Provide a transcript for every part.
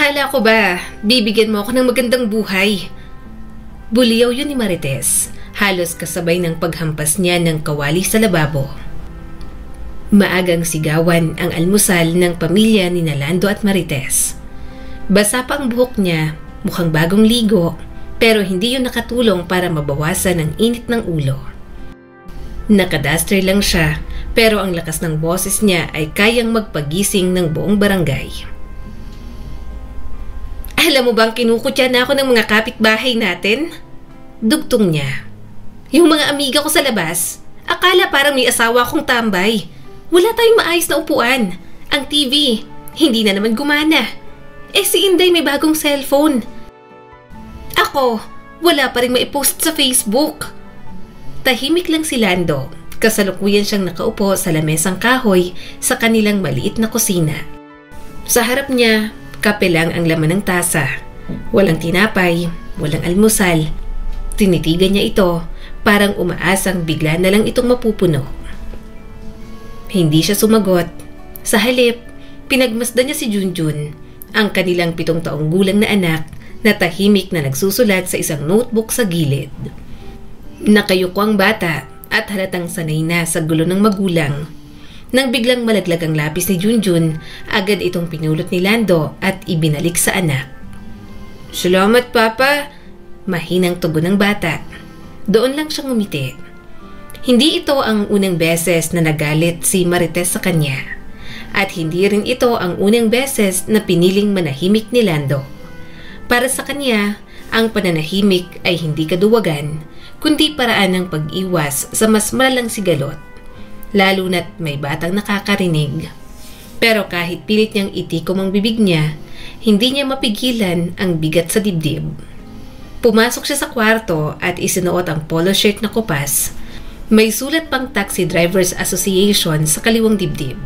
Akala ko ba bibigyan mo ako ng magandang buhay? Buliyaw yun ni Marites, halos kasabay ng paghampas niya ng kawali sa lababo. Maagang sigawan ang almusal ng pamilya ni Nalando at Marites. Basa pa ang buhok niya, mukhang bagong ligo, pero hindi yun nakatulong para mabawasan ang init ng ulo. Nakaduster lang siya, pero ang lakas ng boses niya ay kayang magpagising ng buong barangay. Alam mo bang kinukutya na ako ng mga kapitbahay natin? Dugtong niya. Yung mga amiga ko sa labas, akala parang may asawa akong tambay. Wala tayong maayos na upuan. Ang TV, hindi na naman gumana. Si Inday may bagong cellphone. Ako, wala pa rin maipost sa Facebook. Tahimik lang si Lando. Kasalukuyan siyang nakaupo sa lamesang kahoy sa kanilang maliit na kusina. Sa harap niya, kape lang ang laman ng tasa. Walang tinapay, walang almusal. Tinitigan niya ito, parang umaasang bigla na lang itong mapupuno. Hindi siya sumagot. Sa halip, pinagmasdan niya si Junjun, ang kanilang 7 taong gulang na anak na tahimik na nagsusulat sa isang notebook sa gilid. Nakayuko ang bata at halatang sanay na sa gulo ng magulang. Nang biglang malaglag ang lapis ni Junjun, agad itong pinulot ni Lando at ibinalik sa anak. Salamat, Papa! Mahinang tugon ng bata. Doon lang siyang ngumiti. Hindi ito ang unang beses na nagalit si Marites sa kanya. At hindi rin ito ang unang beses na piniling manahimik ni Lando. Para sa kanya, ang pananahimik ay hindi kaduwagan, kundi paraan ng pag-iwas sa mas malalang sigalot. Lalo na't may batang nakakarinig. Pero kahit pilit niyang itikom ang bibig niya, hindi niya mapigilan ang bigat sa dibdib. Pumasok siya sa kwarto at isinuot ang polo shirt na kupas. May sulat pang Taxi Drivers Association sa kaliwang dibdib.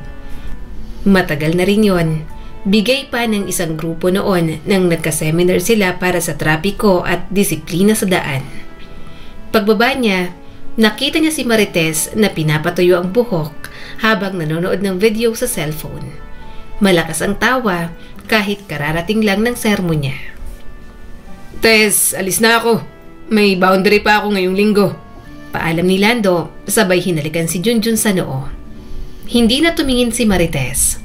Matagal na rin yon. Bigay pa ng isang grupo noon nang nagka-seminar sila para sa trapiko at disiplina sa daan. Pagbaba niya, nakita niya si Marites na pinapatuyo ang buhok habang nanonood ng video sa cellphone. Malakas ang tawa kahit kararating lang ng sermon niya. Tess, alis na ako. May boundary pa ako ngayong linggo. Paalam ni Lando, sabay hinalikan si Junjun sa noo. Hindi na tumingin si Marites.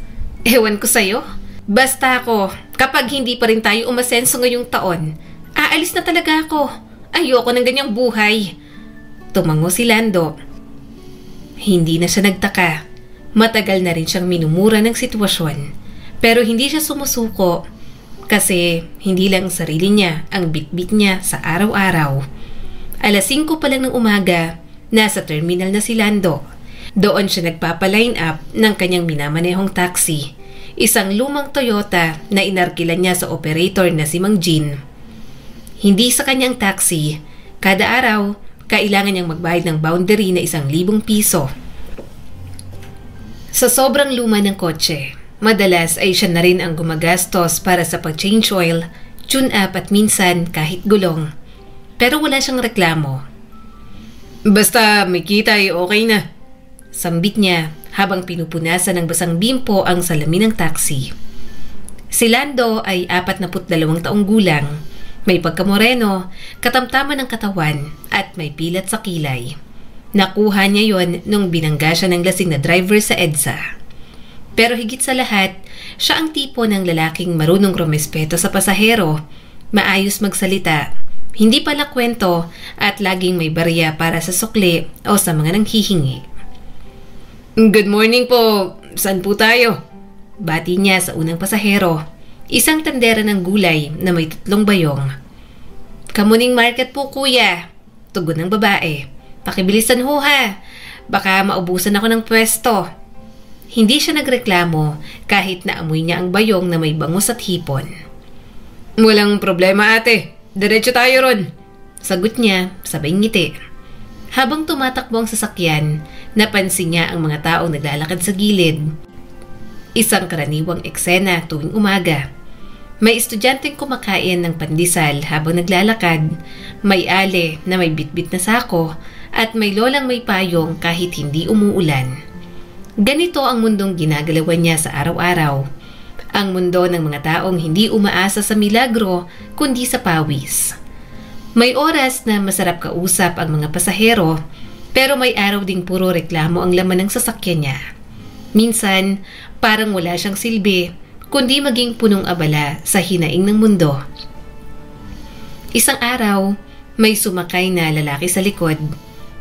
Ewan ko sa'yo. Basta ako, kapag hindi pa rin tayo umasenso ngayong taon, aalis na talaga ako. Ayoko ng ganyang buhay. Tumango si Lando. Hindi na siya nagtaka. Matagal na rin siyang minumura ng sitwasyon. Pero hindi siya sumusuko kasi hindi lang sarili niya ang bitbit niya sa araw-araw. 5:00 pa lang ng umaga, nasa terminal na si Lando. Doon siya nagpapaline up ng kanyang minamanehong taxi. Isang lumang Toyota na inarkilan niya sa operator na si Mang Jean. Hindi sa kanyang taxi, kada araw, kailangan niyang magbayad ng boundary na 1,000 piso. Sa sobrang luma ng kotse, madalas ay siya na rin ang gumagastos para sa pag-change oil, tune-up at minsan kahit gulong. Pero wala siyang reklamo. Basta may kita ay okay na. Sambit niya habang pinupunasan ng basang bimpo ang salamin ng taxi. Si Lando ay 42 taong gulang. May pagkamoreno, katamtaman ng katawan at may pilat sa kilay. Nakuha niya yon nung binangga siya ng lasing na driver sa EDSA. Pero higit sa lahat, siya ang tipo ng lalaking marunong rumespeto sa pasahero, maayos magsalita, hindi pala kwento at laging may barya para sa sukli o sa mga nanghihingi. Good morning po, saan po tayo? Bati niya sa unang pasahero, isang tendera ng gulay na may 3 bayong. Kamuning market po kuya, tugon ng babae. Pakibilisan ho ha, baka maubusan ako ng pwesto. Hindi siya nagreklamo kahit naamoy niya ang bayong na may bangus at hipon. Walang problema ate, diretso tayo ron. Sagot niya, sabay ngiti. Habang tumatakbo ang sasakyan, napansin niya ang mga taong naglalakad sa gilid. Isang karaniwang eksena tuwing umaga. May estudyanteng kumakain ng pandesal habang naglalakad, may ale na may bitbit na sako, at may lolang may payong kahit hindi umuulan. Ganito ang mundong ginagalawan niya sa araw-araw. Ang mundo ng mga taong hindi umaasa sa milagro kundi sa pawis. May oras na masarap kausap ang mga pasahero, pero may araw ding puro reklamo ang laman ng sasakyan niya. Minsan, parang wala siyang silbi, kundi maging punong abala sa hinaing ng mundo. Isang araw, may sumakay na lalaki sa likod.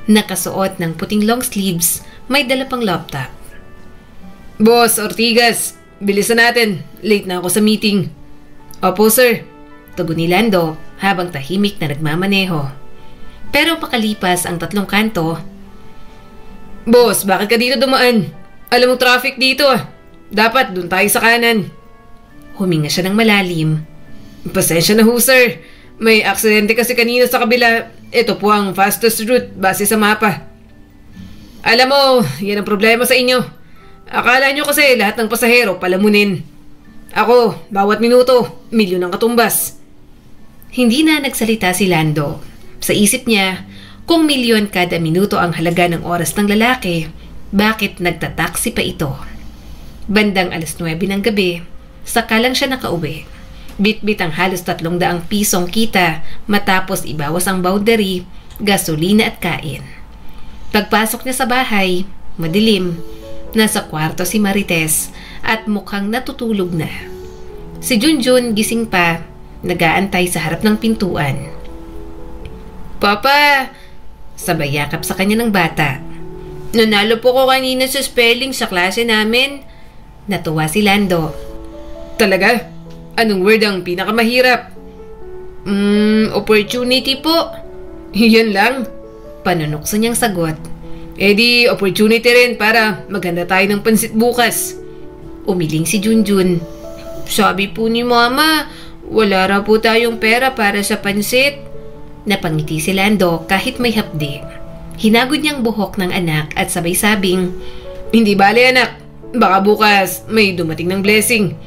Nakasuot ng puting long sleeves, may dala pang laptop. Boss Ortigas, bilisan natin. Late na ako sa meeting. Opo sir, tugon ni Lando habang tahimik na nagmamaneho. Pero pakalipas ang 3 kanto, Boss, bakit ka dito dumaan? Alam mo traffic dito ah. Dapat dun tayo sa kanan. Huminga siya ng malalim. Pasensya na ho sir. May aksidente kasi kanina sa kabila. Ito po ang fastest route base sa mapa. Alam mo, yan ang problema sa inyo. Akala nyo kasi lahat ng pasahero palamunin. Ako, bawat minuto, milyon ang katumbas. Hindi na nagsalita si Lando. Sa isip niya, kung milyon kada minuto ang halaga ng oras ng lalaki, bakit nagtataksi pa ito? Bandang 9:00 ng gabi, saka lang siya nakauwi. Bit-bit ang halos 300 pisong kita matapos ibawas ang boundary, gasolina at kain. Pagpasok niya sa bahay, madilim. Nasa kwarto si Marites at mukhang natutulog na. Si Junjun gising pa, nag-aantay sa harap ng pintuan. Papa! Sabay yakap sa kanya ng bata. Nanalo po ko kanina sa spelling sa klase namin. Natuwa si Lando. Talaga? Anong word ang pinakamahirap? Opportunity po. Yan lang. Panunokso niyang sagot. Di opportunity rin para maghanda tayo ng pansit bukas. Umiling si Junjun. Sabi po ni Mama, wala raw po tayong pera para sa pansit. Napangiti si Lando kahit may hapdi. Hinagod niyang buhok ng anak at sabay sabing, Hindi bale anak, baka bukas may dumating ng blessing.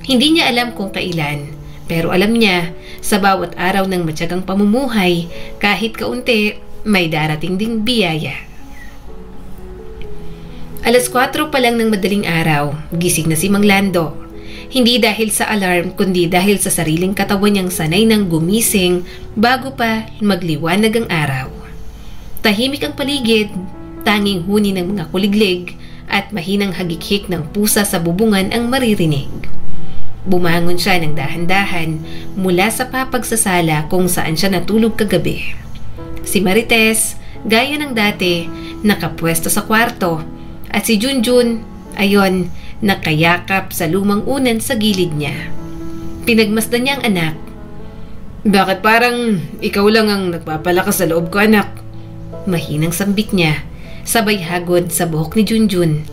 Hindi niya alam kung kailan, pero alam niya sa bawat araw ng matyagang pamumuhay, kahit kaunti, may darating ding biyaya. 4:00 pa lang ng madaling araw, gising na si Mang Lando. Hindi dahil sa alarm kundi dahil sa sariling katawan niyang sanay ng gumising bago pa magliwanag ang araw. Tahimik ang paligid, tanging huni ng mga kuliglig at mahinang hagikhik ng pusa sa bubungan ang maririnig. Bumangon siya ng dahan-dahan mula sa papagsasala kung saan siya natulog kagabi. Si Marites, gaya ng dati, nakapwesto sa kwarto at si Junjun, ayon, nakayakap sa lumang unan sa gilid niya. Pinagmasdan niya ang anak. Bakit parang ikaw lang ang nagpapalakas sa loob ko anak? Mahinang sambit niya, sabay hagod sa buhok ni Junjun.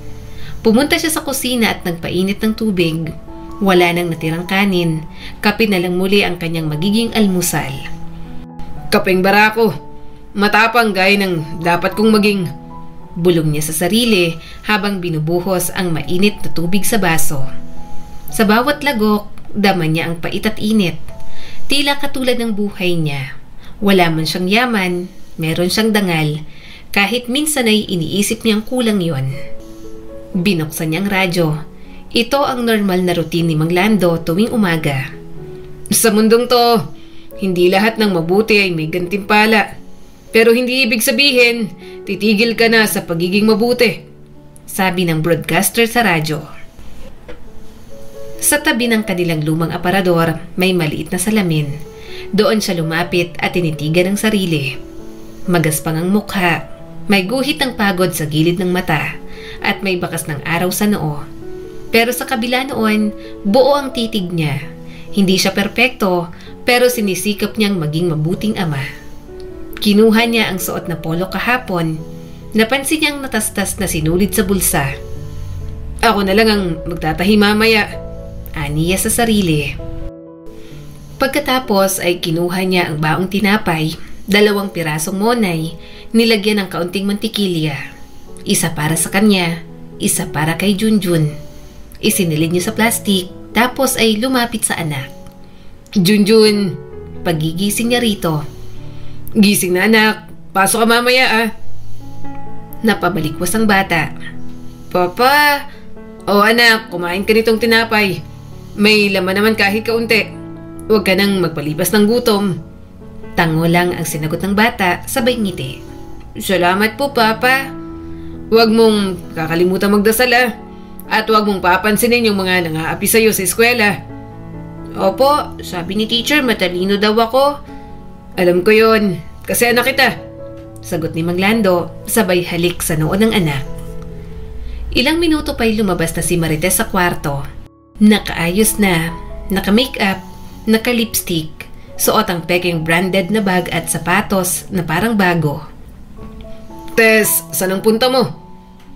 Pumunta siya sa kusina at nagpainit ng tubig. Wala nang natirang kanin, kape na lang muli ang kanyang magiging almusal. Kapeng barako, matapang gaya ng dapat kong maging. Bulong niya sa sarili habang binubuhos ang mainit na tubig sa baso. Sa bawat lagok, dama niya ang pait at init. Tila katulad ng buhay niya. Wala man siyang yaman, meron siyang dangal, kahit minsan ay iniisip niyang kulang yon. Binuksan niya ang radyo. Ito ang normal na routine ni Mang Lando tuwing umaga. Sa mundong to, hindi lahat ng mabuti ay may gantimpala. Pero hindi ibig sabihin, titigil ka na sa pagiging mabuti. Sabi ng broadcaster sa radyo. Sa tabi ng kanilang lumang aparador, may maliit na salamin. Doon siya lumapit at tinitigan ang sarili. Magaspang ang mukha, may guhit ng pagod sa gilid ng mata, at may bakas ng araw sa noo. Pero sa kabila noon, buo ang titig niya. Hindi siya perpekto, pero sinisikap niyang maging mabuting ama. Kinuha niya ang suot na polo kahapon. Napansin niyang natastas na sinulid sa bulsa. Ako na lang ang magtatahi mamaya, aniya sa sarili. Pagkatapos ay kinuha niya ang baong tinapay, 2 pirasong monay, nilagyan ng kaunting mantikilya. Isa para sa kanya, isa para kay Junjun. Isinilid niya sa plastik, tapos ay lumapit sa anak. Junjun, pagigising niya rito. Gising na anak, pasok ka mamaya ah. Napabalikwas ang bata. Papa, anak, kumain ka nitong tinapay. May laman naman kahit kaunti. Huwag ka nang magpalipas ng gutom. Tango lang ang sinagot ng bata, sabay ngiti. Salamat po, Papa. Huwag mong kakalimutan magdasal at huwag mong papansinin yung mga nangaapi sa'yo sa eskwela. Opo, sabi ni teacher matalino daw ako. Alam ko yon, kasi anak kita. Sagot ni Mang Lando, sabay halik sa noo ng anak. Ilang minuto pa'y lumabas na si Marites sa kwarto. Nakaayos na, naka-makeup, naka-lipstick, suot ang peking branded na bag at sapatos na parang bago. Tess, saan ang punta mo?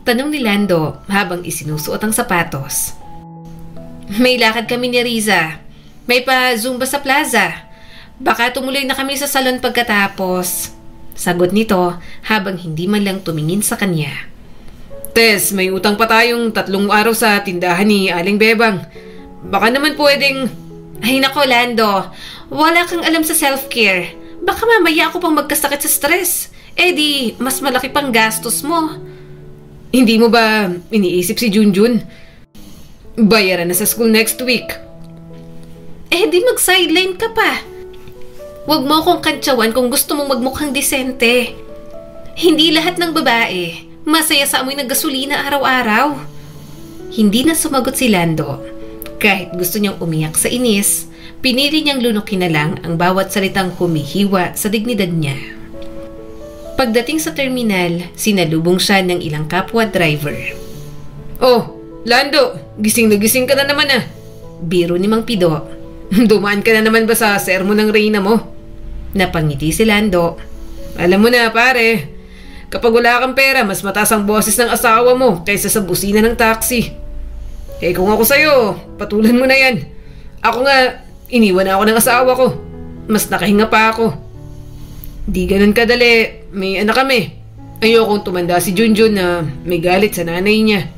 Tanong ni Lando habang isinusuot ang sapatos. May lakad kami ni Riza. May pa-zumba sa plaza. Baka tumuloy na kami sa salon pagkatapos. Sagot nito habang hindi man lang tumingin sa kanya. Tess, may utang pa tayong 3 araw sa tindahan ni Aling Bebang. Baka naman pwedeng... Ay nako Lando, wala kang alam sa self-care. Baka mamaya ako pang magkasakit sa stress. Di mas malaki pang gastos mo. Hindi mo ba iniisip si Junjun? Bayaran na sa school next week. Di mag-sideline ka pa. Huwag mo akong kantsawan kung gusto mong magmukhang disente. Hindi lahat ng babae masaya sa amoy ng gasolina araw-araw. Hindi na sumagot si Lando. Kahit gusto niyang umiyak sa inis, pinili niyang lunukin na lang ang bawat salitang humihiwa sa dignidad niya. Pagdating sa terminal, sinalubong siya ng ilang kapwa driver. Oh, Lando, gising na gising ka na naman Biro ni Mang Pido. Dumaan ka na naman ba sa sermon ng reyna mo? Napangiti si Lando. Alam mo na pare, kapag wala kang pera, mas mataas ang boses ng asawa mo kaysa sa busina ng taxi. Kung ako sa'yo, patulan mo na yan. Ako nga, iniwan na ako ng asawa ko. Mas nakahinga pa ako. Di ganun kadali, may anak kami. Ayokong tumanda si Junjun na may galit sa nanay niya.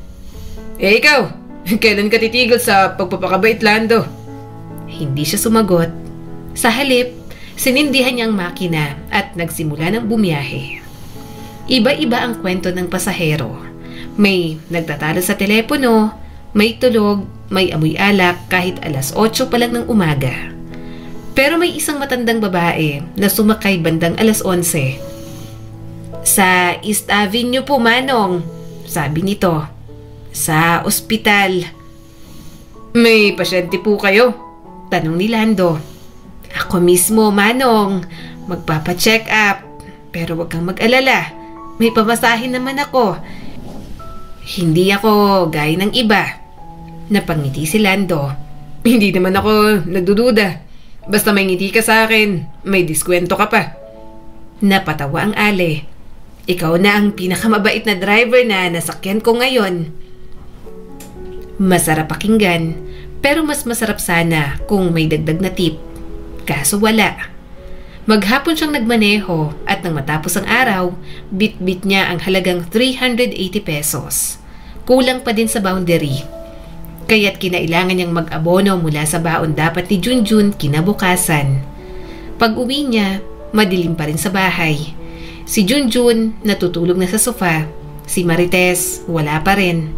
Ikaw, kailan ka titigil sa pagpapakabait, Lando? Hindi siya sumagot. Sa halip, sinindihan niya ang makina at nagsimula ng bumiyahe. Iba-iba ang kwento ng pasahero. May nagtatalo sa telepono, may tulog, may amoy alak kahit alas 8 pa lang ng umaga. Pero may isang matandang babae na sumakay bandang alas 11. Sa East Avenue po, Manong, sabi nito. Sa ospital. May pasyente po kayo? Tanong ni Lando. Ako mismo, Manong. Magpapacheck up. Pero wag kang mag-alala. May pamasahin naman ako. Hindi ako gaya ng iba. Napangiti si Lando. Hindi naman ako nagdududa. Basta may ngiti ka sa akin, may diskwento ka pa. Napatawa ang Ale. Ikaw na ang pinakamabait na driver na nasakyan ko ngayon. Masarap pakinggan, pero mas masarap sana kung may dagdag na tip. Kaso wala. Maghapon siyang nagmaneho at nang matapos ang araw, bit-bit niya ang halagang 380 pesos. Kulang pa din sa boundary. Kaya't kinailangan niyang mag-abono mula sa baon dapat ni Junjun kinabukasan. Pag uwi niya, madilim pa rin sa bahay. Si Junjun natutulog na sa sofa. Si Marites wala pa rin.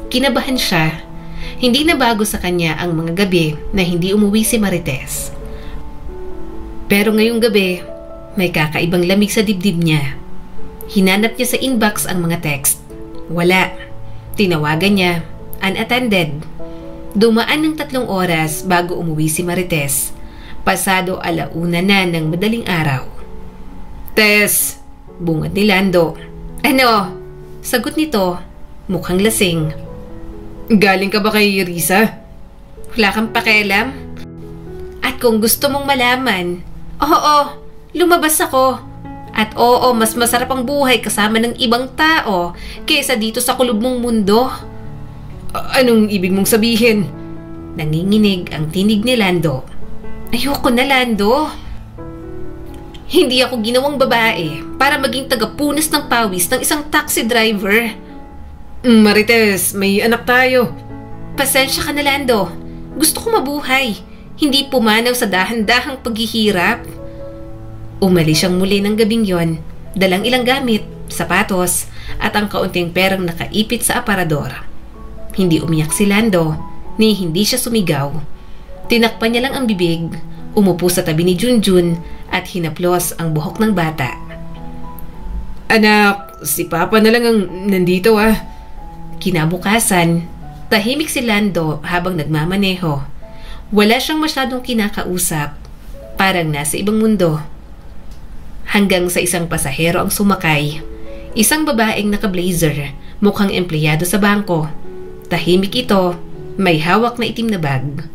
Kinabahan siya. Hindi na bago sa kanya ang mga gabi na hindi umuwi si Marites. Pero ngayong gabi, may kakaibang lamig sa dibdib niya. Hinanap niya sa inbox ang mga text. Wala. Tinawagan niya. Unattended. Dumaan ng 3 oras bago umuwi si Marites. Pasado 1:00 na ng madaling araw. Tess, bungad ni Lando. Ano? Sagot nito, mukhang lasing. Galing ka ba kay Risa? Wala kang pakialam? At kung gusto mong malaman, oo, lumabas ako. At oo, mas masarap ang buhay kasama ng ibang tao kaysa dito sa kulob mong mundo. Anong ibig mong sabihin? Nanginginig ang tinig ni Lando. Ayoko na, Lando. Hindi ako ginawang babae para maging tagapunas ng pawis ng isang taxi driver. Marites, may anak tayo. Pasensya ka na, Lando. Gusto ko mabuhay. Hindi pumanaw sa dahan-dahang paghihirap. Umalis siyang muli ng gabing yon, dalang ilang gamit, sapatos, at ang kaunting perang nakaipit sa aparador. Hindi umiyak si Lando, ni hindi siya sumigaw. Tinakpan niya lang ang bibig, umupo sa tabi ni Junjun at hinaplos ang buhok ng bata. Anak, si Papa na lang ang nandito ah. Kinabukasan, tahimik si Lando habang nagmamaneho. Wala siyang masyadong kinakausap, parang nasa ibang mundo. Hanggang sa isang pasahero ang sumakay. Isang babaeng naka-blazer, mukhang empleyado sa bangko. Tahimik ito, may hawak na itim na bag.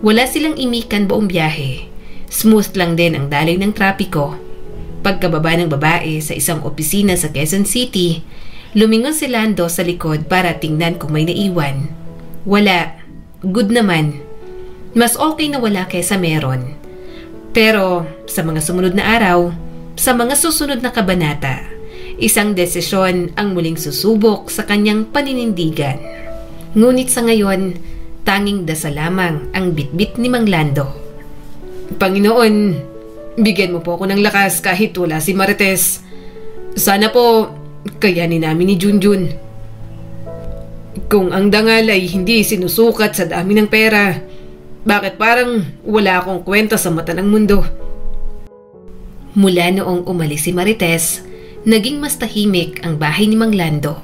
Wala silang imikan buong biyahe. Smooth lang din ang daloy ng trapiko. Pagkababa ng babae sa isang opisina sa Quezon City, lumingon si Lando sa likod para tingnan kung may naiwan. Wala. Good naman. Mas okay na wala kaysa meron. Pero sa mga sumunod na araw, sa mga susunod na kabanata, isang desisyon ang muling susubok sa kanyang paninindigan. Ngunit sa ngayon, tanging dasal lamang ang bitbit ni Mang Lando. Panginoon, bigyan mo po ako ng lakas kahit wala si Marites. Sana po kayanin namin ni Junjun. Kung ang dangal ay hindi sinusukat sa dami ng pera, bakit parang wala akong kwenta sa mata ng mundo? Mula noong umalis si Marites, naging mas tahimik ang bahay ni Mang Lando.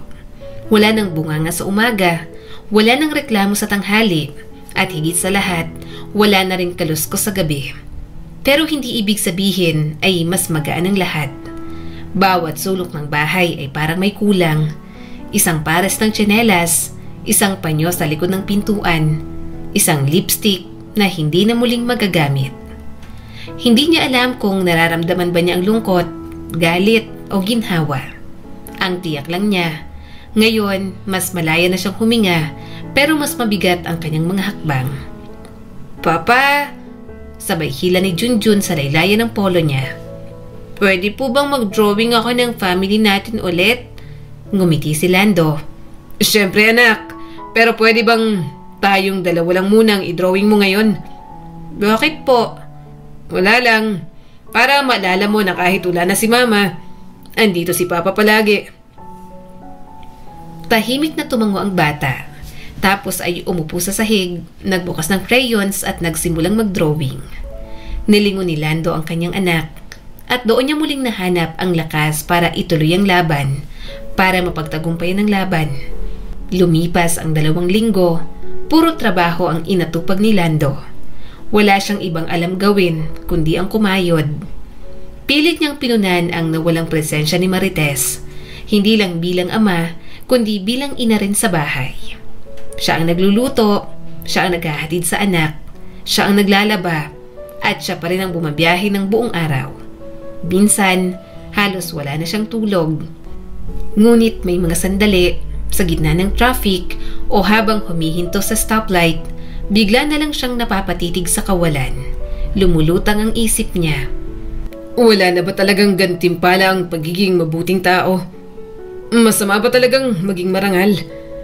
Wala nang bunganga sa umaga, wala nang reklamo sa tanghali, at higit sa lahat, wala na rin kaluskos sa gabi. Pero hindi ibig sabihin ay mas magaan ang lahat. Bawat sulok ng bahay ay parang may kulang. Isang pares ng tsinelas, isang panyo sa likod ng pintuan, isang lipstick na hindi na muling magagamit. Hindi niya alam kung nararamdaman ba niya ang lungkot, galit o ginhawa. Ang tiyak lang niya, ngayon mas malaya na siyang huminga pero mas mabigat ang kanyang mga hakbang. Papa, sabay hila ni Junjun sa laylayan ng polo niya. Pwede po bang mag-drawing ako ng family natin ulit? Ngumiti si Lando. Siyempre anak, pero pwede bang tayong dalawa lang munang i-drawing mo ngayon? Bakit po? Wala lang. Para maalala mo na kahit wala na si Mama, andito si Papa palagi. Tahimik na tumango ang bata. Tapos ay umupo sa sahig, nagbukas ng crayons at nagsimulang mag-drawing. Nilingon ni Lando ang kanyang anak at doon niya muling nahanap ang lakas para ituloy ang laban, para mapagtagumpayan ang laban. Lumipas ang 2 linggo, puro trabaho ang inatupag ni Lando. Wala siyang ibang alam gawin kundi ang kumayod. Pilit niyang pinunan ang nawalang presensya ni Marites, hindi lang bilang ama kundi bilang ina rin sa bahay. Siya ang nagluluto, siya ang naghahatid sa anak, siya ang naglalaba, at siya pa rin ang bumabiyahe ng buong araw. Minsan, halos wala na siyang tulog. Ngunit may mga sandali, sa gitna ng traffic o habang humihinto sa stoplight, bigla na lang siyang napapatitig sa kawalan. Lumulutang ang isip niya. Wala na ba talagang gantimpala ang pagiging mabuting tao? Masama ba talagang maging marangal?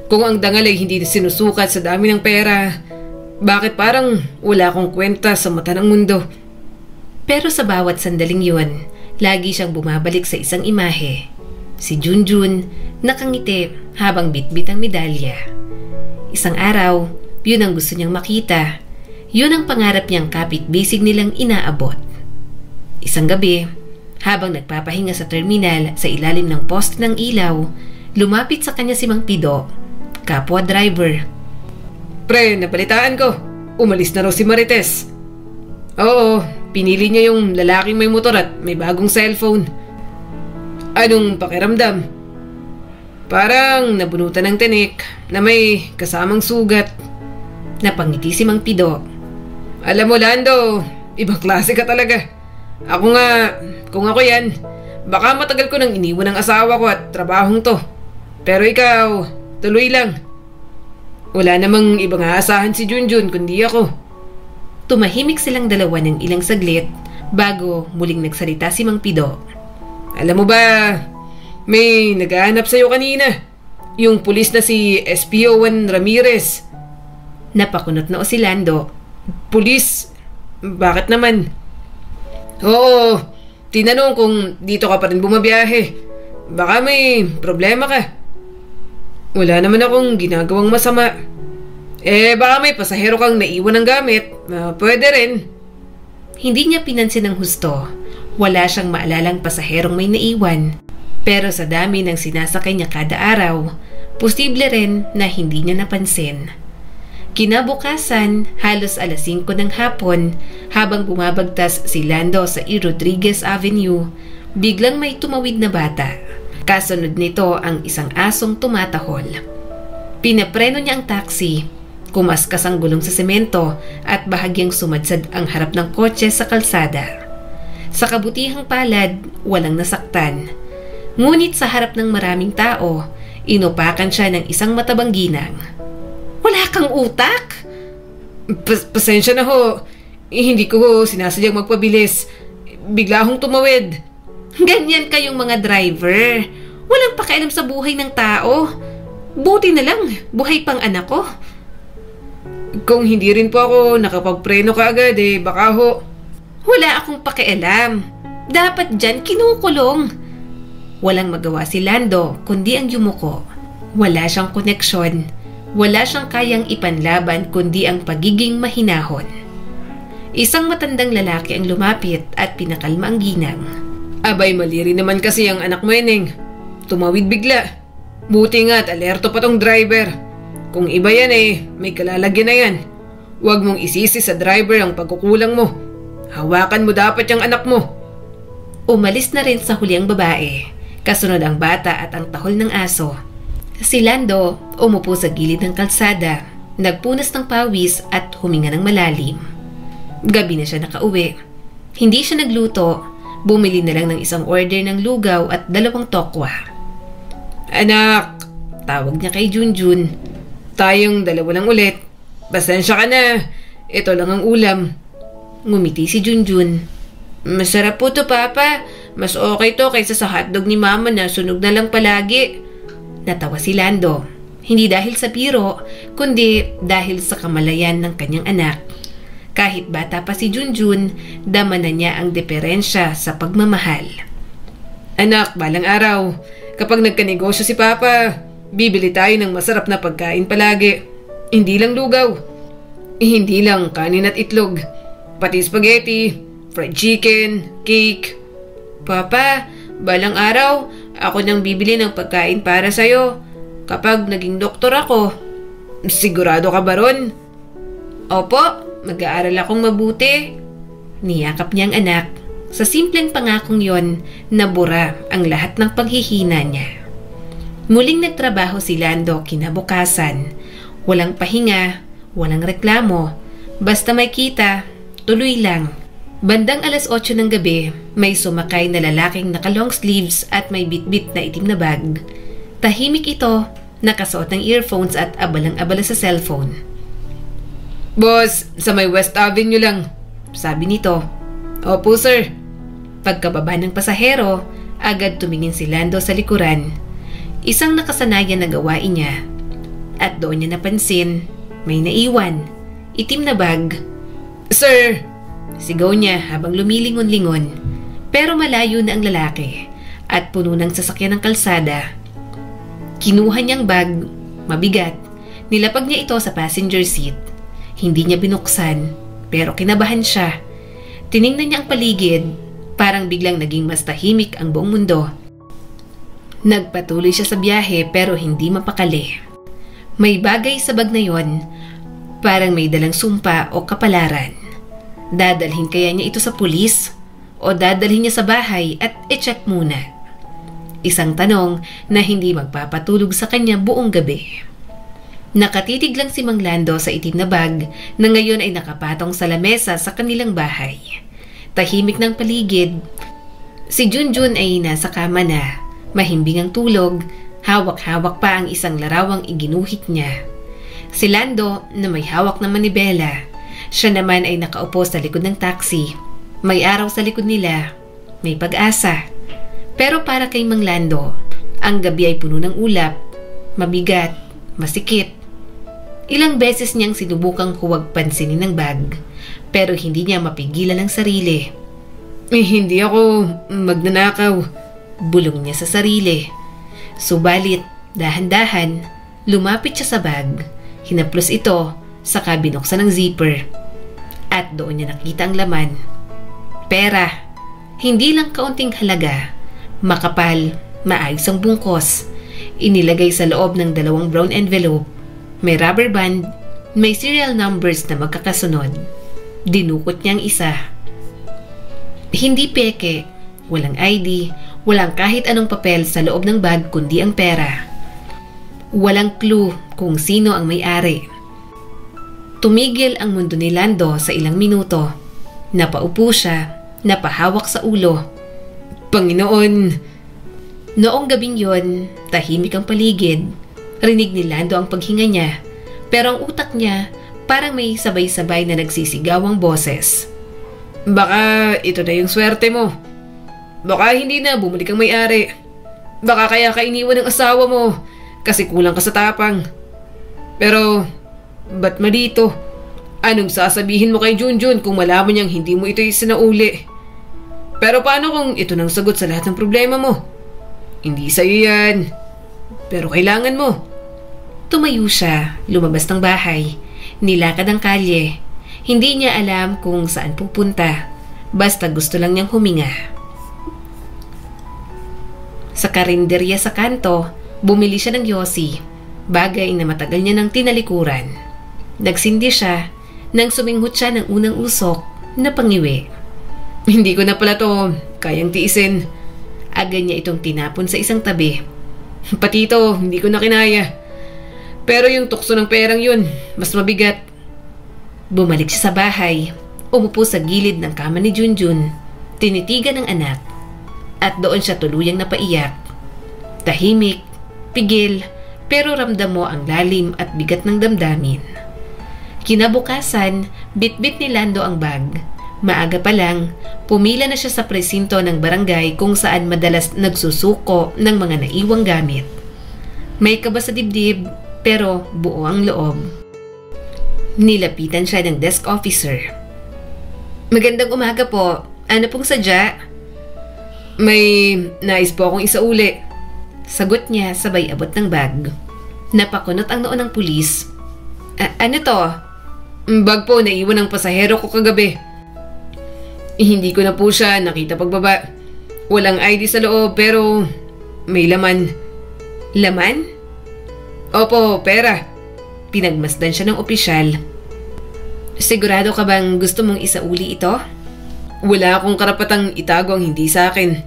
Kung ang dangal ay hindi sinusukat sa dami ng pera, bakit parang wala akong kwenta sa mata ng mundo? Pero sa bawat sandaling yun, lagi siyang bumabalik sa isang imahe. Si Junjun, nakangiti habang bitbit ang medalya. Isang araw, yun ang gusto niyang makita. Yun ang pangarap niyang kapit-bisig nilang inaabot. Isang gabi, habang nagpapahinga sa terminal sa ilalim ng poste ng ilaw, lumapit sa kanya si Mang Pido, kapwa driver. Pre, napalitaan ko. Umalis na raw si Marites. Oo, pinili niya yung lalaking may motor at may bagong cellphone. Anong pakiramdam? Parang nabunutan ng tinik na may kasamang sugat. Napangiti si Mang Pido. Alam mo Lando, ibang klase ka talaga. Ako nga, kung ako yan, baka matagal ko nang iniwan ng asawa ko at trabahong to. Pero ikaw, tuloy lang. Wala namang ibang aasahan si Junjun kundi ako. Tumahimik silang dalawa ng ilang saglit bago muling nagsalita si Mang Pido. Alam mo ba, may naghahanap sa'yo kanina. Yung pulis na si SPO Juan Ramirez. Napakunot na si Lando. Pulis? Bakit naman? Oo, tinanong kung dito ka pa rin bumabiyahe. Baka may problema ka. Wala naman akong ginagawang masama. Baka may pasahero kang naiwan ng gamit. Pwede rin. Hindi niya pinansin ng husto. Wala siyang maalalang pasaherong may naiwan. Pero sa dami ng sinasakay niya kada araw, posible rin na hindi niya napansin. Kinabukasan, halos alas 5 ng hapon, habang bumabagtas si Lando sa E. Rodriguez Avenue, biglang may tumawid na bata. Kasunod nito ang isang asong tumatahol. Pinapreno niya ang taxi, kumaskas ang gulong sa semento at bahagyang sumadsad ang harap ng kotse sa kalsada. Sa kabutihang palad, walang nasaktan. Ngunit sa harap ng maraming tao, inupakan siya ng isang matabang ginang. Wala kang utak? Pasensya na ho. Hindi ko sinasadyang magpabilis. Bigla akong tumawid. Ganyan kayong mga driver. Walang pakialam sa buhay ng tao. Buti na lang, buhay pang anak ko. Kung hindi rin po ako nakapagpreno kaagad baka ho. Wala akong pakialam. Dapat dyan kinukulong. Walang magawa si Lando kundi ang yumuko. Wala siyang koneksyon. Wala siyang kayang ipanlaban kundi ang pagiging mahinahon. Isang matandang lalaki ang lumapit at pinakalma ang ginang. Abay, mali rin naman kasi ang anak mo, Eneng. Tumawid bigla. Buti nga at alerto pa tong driver. Kung iba yan may kalalagyan na yan. Huwag mong isisi sa driver ang pagkukulang mo. Hawakan mo dapat yung anak mo. Umalis na rin sa huli ang babae. Kasunod ang bata at ang tahol ng aso. Si Lando umupo sa gilid ng kalsada, nagpunas ng pawis at huminga ng malalim. Gabi na siya nakauwi. Hindi siya nagluto, bumili na lang ng isang order ng lugaw at 2 tokwa. Anak, tawag niya kay Junjun. Tayong 2 lang ulit. Pasensya ka na, ito lang ang ulam. Ngumiti si Junjun. Masarap po to, Papa. Mas okay to kaysa sa hotdog ni Mama na sunog na lang palagi. Natawa si Lando, hindi dahil sa biro, kundi dahil sa kamalayan ng kanyang anak. Kahit bata pa si Junjun, dama na niya ang diferensya sa pagmamahal. Anak, balang araw, kapag nagkanegosyo si Papa, bibili tayo ng masarap na pagkain palagi. Hindi lang lugaw. Hindi lang kanin at itlog. Pati spaghetti, fried chicken, cake. Papa, balang araw, ako nang bibili ng pagkain para sa'yo. Kapag naging doktor ako. Sigurado ka ba ron? Opo, mag-aaral akong mabuti. Niyakap niya ang anak. Sa simpleng pangakong yon, nabura ang lahat ng panghihina niya. Muling nagtrabaho si Lando kinabukasan. Walang pahinga, walang reklamo. Basta may kita, tuloy lang. Bandang alas 8 ng gabi, may sumakay na lalaking naka-long sleeves at may bitbit na itim na bag. Tahimik ito, nakasuot ng earphones at abalang-abala sa cellphone. Boss, sa may West Avenue lang, sabi nito. Opo, sir. Pagkababa ng pasahero, agad tumingin si Lando sa likuran. Isang nakasanayan na gawain niya. At doon niya napansin, may naiwan, itim na bag. Sir! Sigaw niya habang lumilingon-lingon. Pero malayo na ang lalaki at puno ng sasakyan ng kalsada. Kinuha niyang bag, mabigat. Nilapag niya ito sa passenger seat. Hindi niya binuksan, pero kinabahan siya. Tiningnan niya ang paligid, parang biglang naging mas tahimik ang buong mundo. Nagpatuloy siya sa biyahe pero hindi mapakali. May bagay sa bag na yon, parang may dalang sumpa o kapalaran. Dadalhin kaya niya ito sa pulis o dadalhin niya sa bahay at i-check muna? Isang tanong na hindi magpapatulog sa kanya buong gabi. Nakatitig lang si Mang Lando sa itim na bag na ngayon ay nakapatong sa lamesa sa kanilang bahay. Tahimik ng paligid. Si Junjun ay nasa kama na, mahimbing ang tulog, hawak-hawak pa ang isang larawang iginuhit niya. Si Lando na may hawak na manibela. Siya naman ay nakaupo sa likod ng taxi. May araw sa likod nila. May pag-asa. Pero para kay Mang Lando, ang gabi ay puno ng ulap. Mabigat, masikip. Ilang beses niyang sinubukang huwag pansinin ng bag. Pero hindi niya mapigilan ang sarili. Hindi ako magnanakaw. Bulong niya sa sarili. Subalit, dahan-dahan, lumapit siya sa bag. Hinaplos ito, saka binuksan ng zipper. At doon niya nakita ang laman. Pera. Hindi lang kaunting halaga. Makapal, maayos ang bungkos. Inilagay sa loob ng 2 brown envelope. May rubber band, may serial numbers na magkakasunod. Dinukot niya ang isa. Hindi peke, walang ID, walang kahit anong papel sa loob ng bag kundi ang pera. Walang clue kung sino ang may-ari. Tumigil ang mundo ni Lando sa ilang minuto. Napaupo siya, napahawak sa ulo. Panginoon! Noong gabing yon, tahimik ang paligid. Rinig ni Lando ang paghinga niya, pero ang utak niya parang may sabay-sabay na nagsisigawang boses. Baka ito na yung swerte mo. Baka hindi na bumalik ang may-ari. Baka kaya ka iniwan ng asawa mo kasi kulang ka sa tapang. Pero, ba't malito? Anong sasabihin mo kay Junjun kung malaman niyang hindi mo ito isinauli? Pero paano kung ito nang sagot sa lahat ng problema mo? Hindi sa'yo yan. Pero kailangan mo. Tumayo siya, lumabas ng bahay. Nilakad ang kalye. Hindi niya alam kung saan pupunta. Basta gusto lang niyang huminga. Sa karinderya sa kanto, bumili siya ng yosi, bagay na matagal niya nang tinalikuran. Nagsindi siya nang suminghot siya ng unang usok na pangiwi. Hindi ko na pala to kayang tiisin. Agad niya itong tinapon sa isang tabi. Pati ito, hindi ko na kinaya. Pero yung tukso ng perang yun, mas mabigat. Bumalik siya sa bahay, umupo sa gilid ng kama ni Junjun, tinitigan ng anak. At doon siya tuluyang napaiyak. Tahimik, pigil, pero ramdam mo ang lalim at bigat ng damdamin. Kinabukasan, bitbit ni Lando ang bag. Maaga pa lang, pumila na siya sa presinto ng barangay kung saan madalas nagsusuko ng mga naiwang gamit. May kaba sa dibdib, pero buo ang loob. Nilapitan siya ng desk officer. Magandang umaga po. Ano pong sadya? May nais po akong isauli. Sagot niya sabay abot ng bag. Napakunot ang noo ng pulis. Ano to? Bag po na iwan ng pasahero ko kagabi. Hindi ko na po siya nakita pagbaba. Walang ID sa loob pero may laman. Laman? Opo, pera. Pinagmasdan siya ng opisyal. Sigurado ka bang gusto mong isauli ito? Wala akong karapatang itago ang hindi sa akin.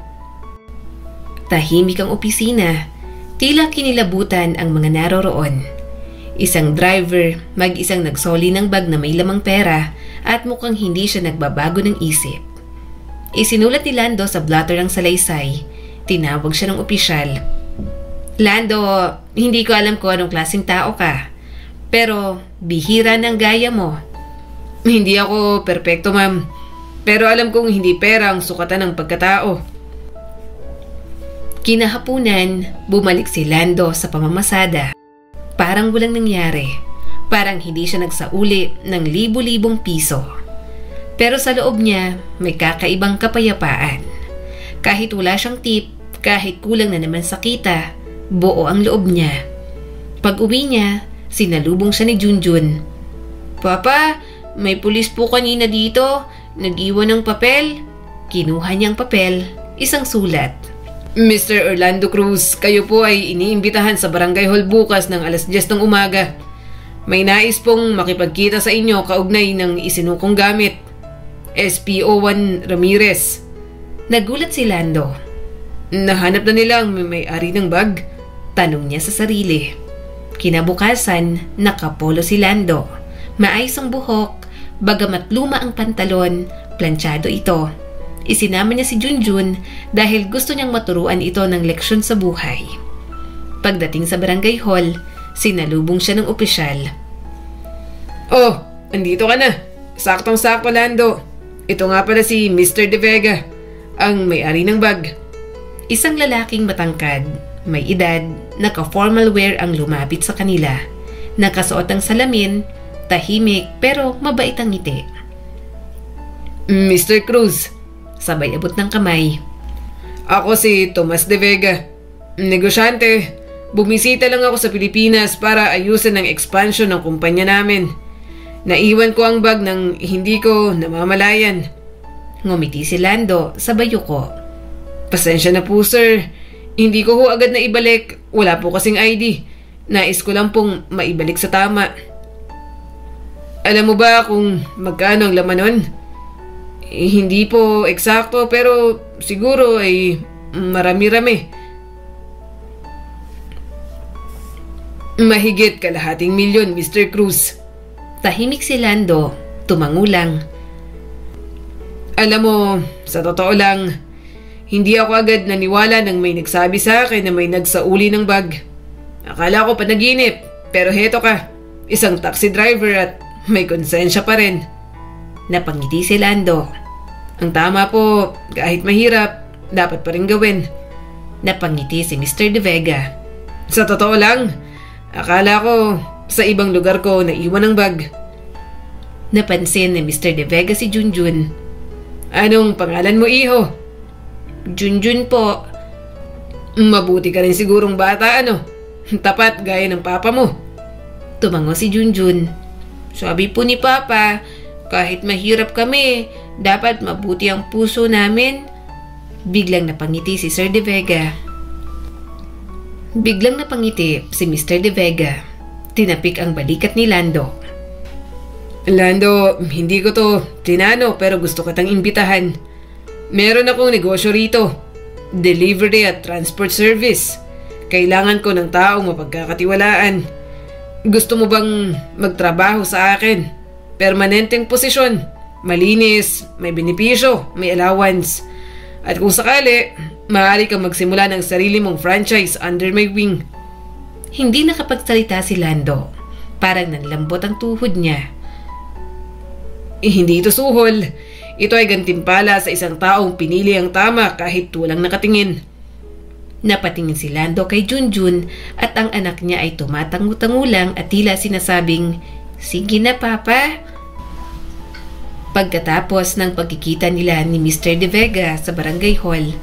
Tahimik ang opisina. Tila kinilabutan ang mga naroroon. Isang driver, mag-isang nagsoli ng bag na may lamang pera at mukhang hindi siya nagbabago ng isip. Isinulat ni Lando sa blotter ang salaysay. Tinawag siya ng opisyal. Lando, hindi ko alam kung anong klaseng tao ka. Pero bihira ng gaya mo. Hindi ako perpekto, ma'am. Pero alam kong hindi pera ang sukatan ng pagkatao. Kinahapunan, bumalik si Lando sa pamamasada. Parang walang nangyari. Parang hindi siya nagsauli ng libo-libong piso. Pero sa loob niya, may kakaibang kapayapaan. Kahit wala siyang tip, kahit kulang na naman sa kita, buo ang loob niya. Pag-uwi niya, sinalubong siya ni Junjun. Papa, may pulis po kanina dito. Nag-iwan ng papel. Kinuha niyang papel, isang sulat. Mr. Orlando Cruz, kayo po ay iniimbitahan sa barangay hall bukas ng 10:00 ng umaga. May nais pong makipagkita sa inyo kaugnay ng isinukong gamit. SPO1 Ramirez. Nagulat si Lando. Nahanap na nila ang may-ari ng bag? Tanong niya sa sarili. Kinabukasan, nakapolo si Lando. Maayos ang buhok, bagamat luma ang pantalon, planchado ito. Isinama niya si Junjun dahil gusto niyang maturuan ito ng leksyon sa buhay. Pagdating sa barangay hall, sinalubong siya ng opisyal. Oh, andito ka na. Saktong-sakto, Lando. Ito nga pala si Mr. De Vega, ang may-ari ng bag. Isang lalaking matangkad, may edad, naka-formal wear ang lumapit sa kanila. Nakasuot ang salamin, tahimik pero mabait ang ngiti. Mr. Cruz, sabay abot ng kamay. Ako si Tomas De Vega, negosyante. Bumisita lang ako sa Pilipinas para ayusin ang expansion ng kumpanya namin. Naiwan ko ang bag nang hindi ko namamalayan. Ngumiti si Lando sa bayuko. Pasensya na po sir. Hindi ko ho agad na ibalik. Wala po kasing ID. Nais ko lang pong maibalik sa tama. Alam mo ba kung magkano ang laman nun? Hindi po eksakto pero siguro ay marami-rami. Mahigit kalahating milyon, Mr. Cruz. Tahimik si Lando, tumangulang. Alam mo, sa totoo lang, hindi ako agad naniwala nang may nagsabi sa akin na may nagsauli ng bag. Akala ko panaginip, pero heto ka, isang taxi driver at may konsensya pa rin. Napangiti si Lando. Ang tama po, kahit mahirap, dapat pa rin gawin. Napangiti si Mr. De Vega. Sa totoo lang, akala ko sa ibang lugar ko naiwan ang bag. Napansin ni Mr. De Vega si Junjun. Anong pangalan mo, iho? Junjun po. Mabuti ka rin sigurong bata, ano? Tapat gaya ng papa mo. Tumango si Junjun. Sabi po ni Papa, kahit mahirap kami, dapat mabuti ang puso namin. Biglang napangiti si Sir De Vega. Biglang napangiti si Mr. De Vega. Tinapik ang balikat ni Lando. Lando, hindi ko to tinano pero gusto kitang imbitahan. Meron akong negosyo rito. Delivery at transport service. Kailangan ko ng taong mapagkakatiwalaan. Gusto mo bang magtrabaho sa akin? Permanenteng posisyon. Malinis, may benepisyo, may allowance. At kung sakali, maaari kang magsimula ng sarili mong franchise under my wing. Hindi nakapagsalita si Lando. Parang nanlambot ang tuhod niya. Hindi ito suhol. Ito ay gantimpala sa isang taong pinili ang tama kahit tulang nakatingin. Napatingin si Lando kay Junjun at ang anak niya ay tumatangu-tangulang at tila sinasabing, "Sige na, Papa." Pagkatapos ng pagkikita nila ni Mr. De Vega sa barangay hall,